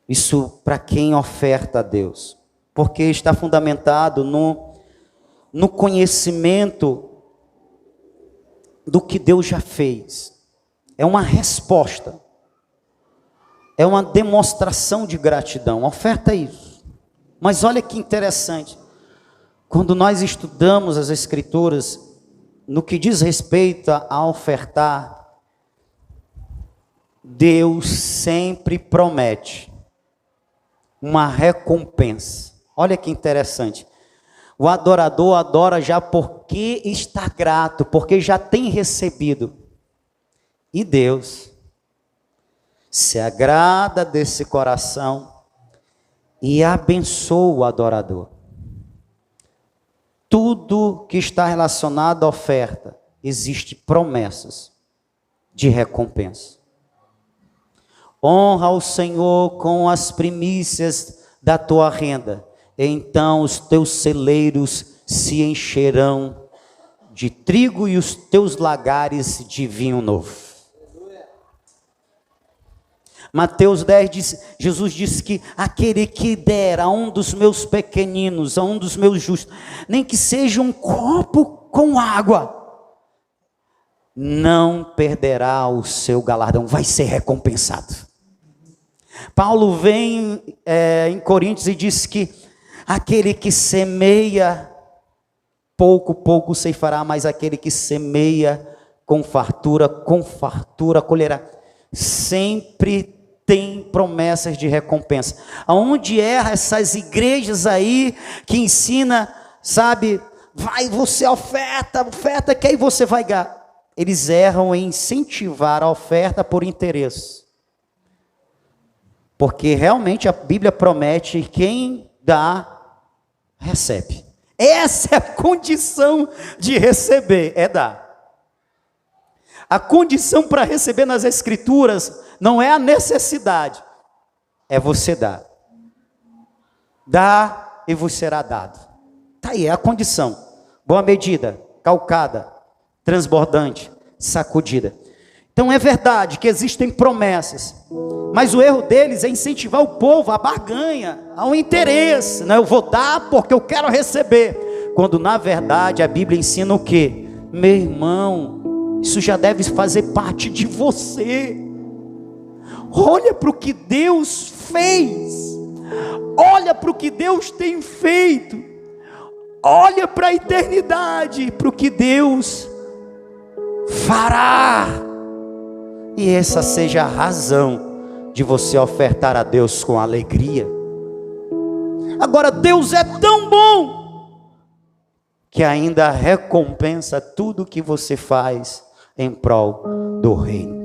Isso para quem oferta a Deus. Porque está fundamentado no conhecimento do que Deus já fez. É uma resposta. É uma demonstração de gratidão. A oferta é isso. Mas olha que interessante. Quando nós estudamos as Escrituras, no que diz respeito a ofertar, Deus sempre promete uma recompensa. Olha que interessante. O adorador adora já porque está grato, porque já tem recebido. E Deus se agrada desse coração e abençoa o adorador. Tudo que está relacionado à oferta, existe promessas de recompensa. Honra o Senhor com as primícias da tua renda, então os teus celeiros se encherão de trigo e os teus lagares de vinho novo. Mateus 10 diz, Jesus disse que aquele que der a um dos meus pequeninos, a um dos meus justos, nem que seja um copo com água, não perderá o seu galardão, vai ser recompensado. Paulo vem em Coríntios e diz que aquele que semeia pouco, pouco ceifará, mas aquele que semeia com fartura colherá. Sempre tem promessas de recompensa. Aonde erra essas igrejas aí que ensina, sabe, vai, você oferta que aí você vai ganhar. Eles erram em incentivar a oferta por interesse. Porque realmente a Bíblia promete que quem dá, recebe. Essa é a condição de receber, é dar. A condição para receber nas Escrituras não é a necessidade, é você dar. Dá e vos será dado. Está aí, é a condição. Boa medida, calcada, transbordante, sacudida. Então é verdade que existem promessas, mas o erro deles é incentivar o povo à barganha, ao interesse, né? Eu vou dar porque eu quero receber, quando na verdade a Bíblia ensina o quê? Meu irmão, isso já deve fazer parte de você. Olha para o que Deus fez, olha para o que Deus tem feito, olha para a eternidade, para o que Deus fará. E essa seja a razão de você ofertar a Deus com alegria. Agora, Deus é tão bom que ainda recompensa tudo que você faz em prol do reino.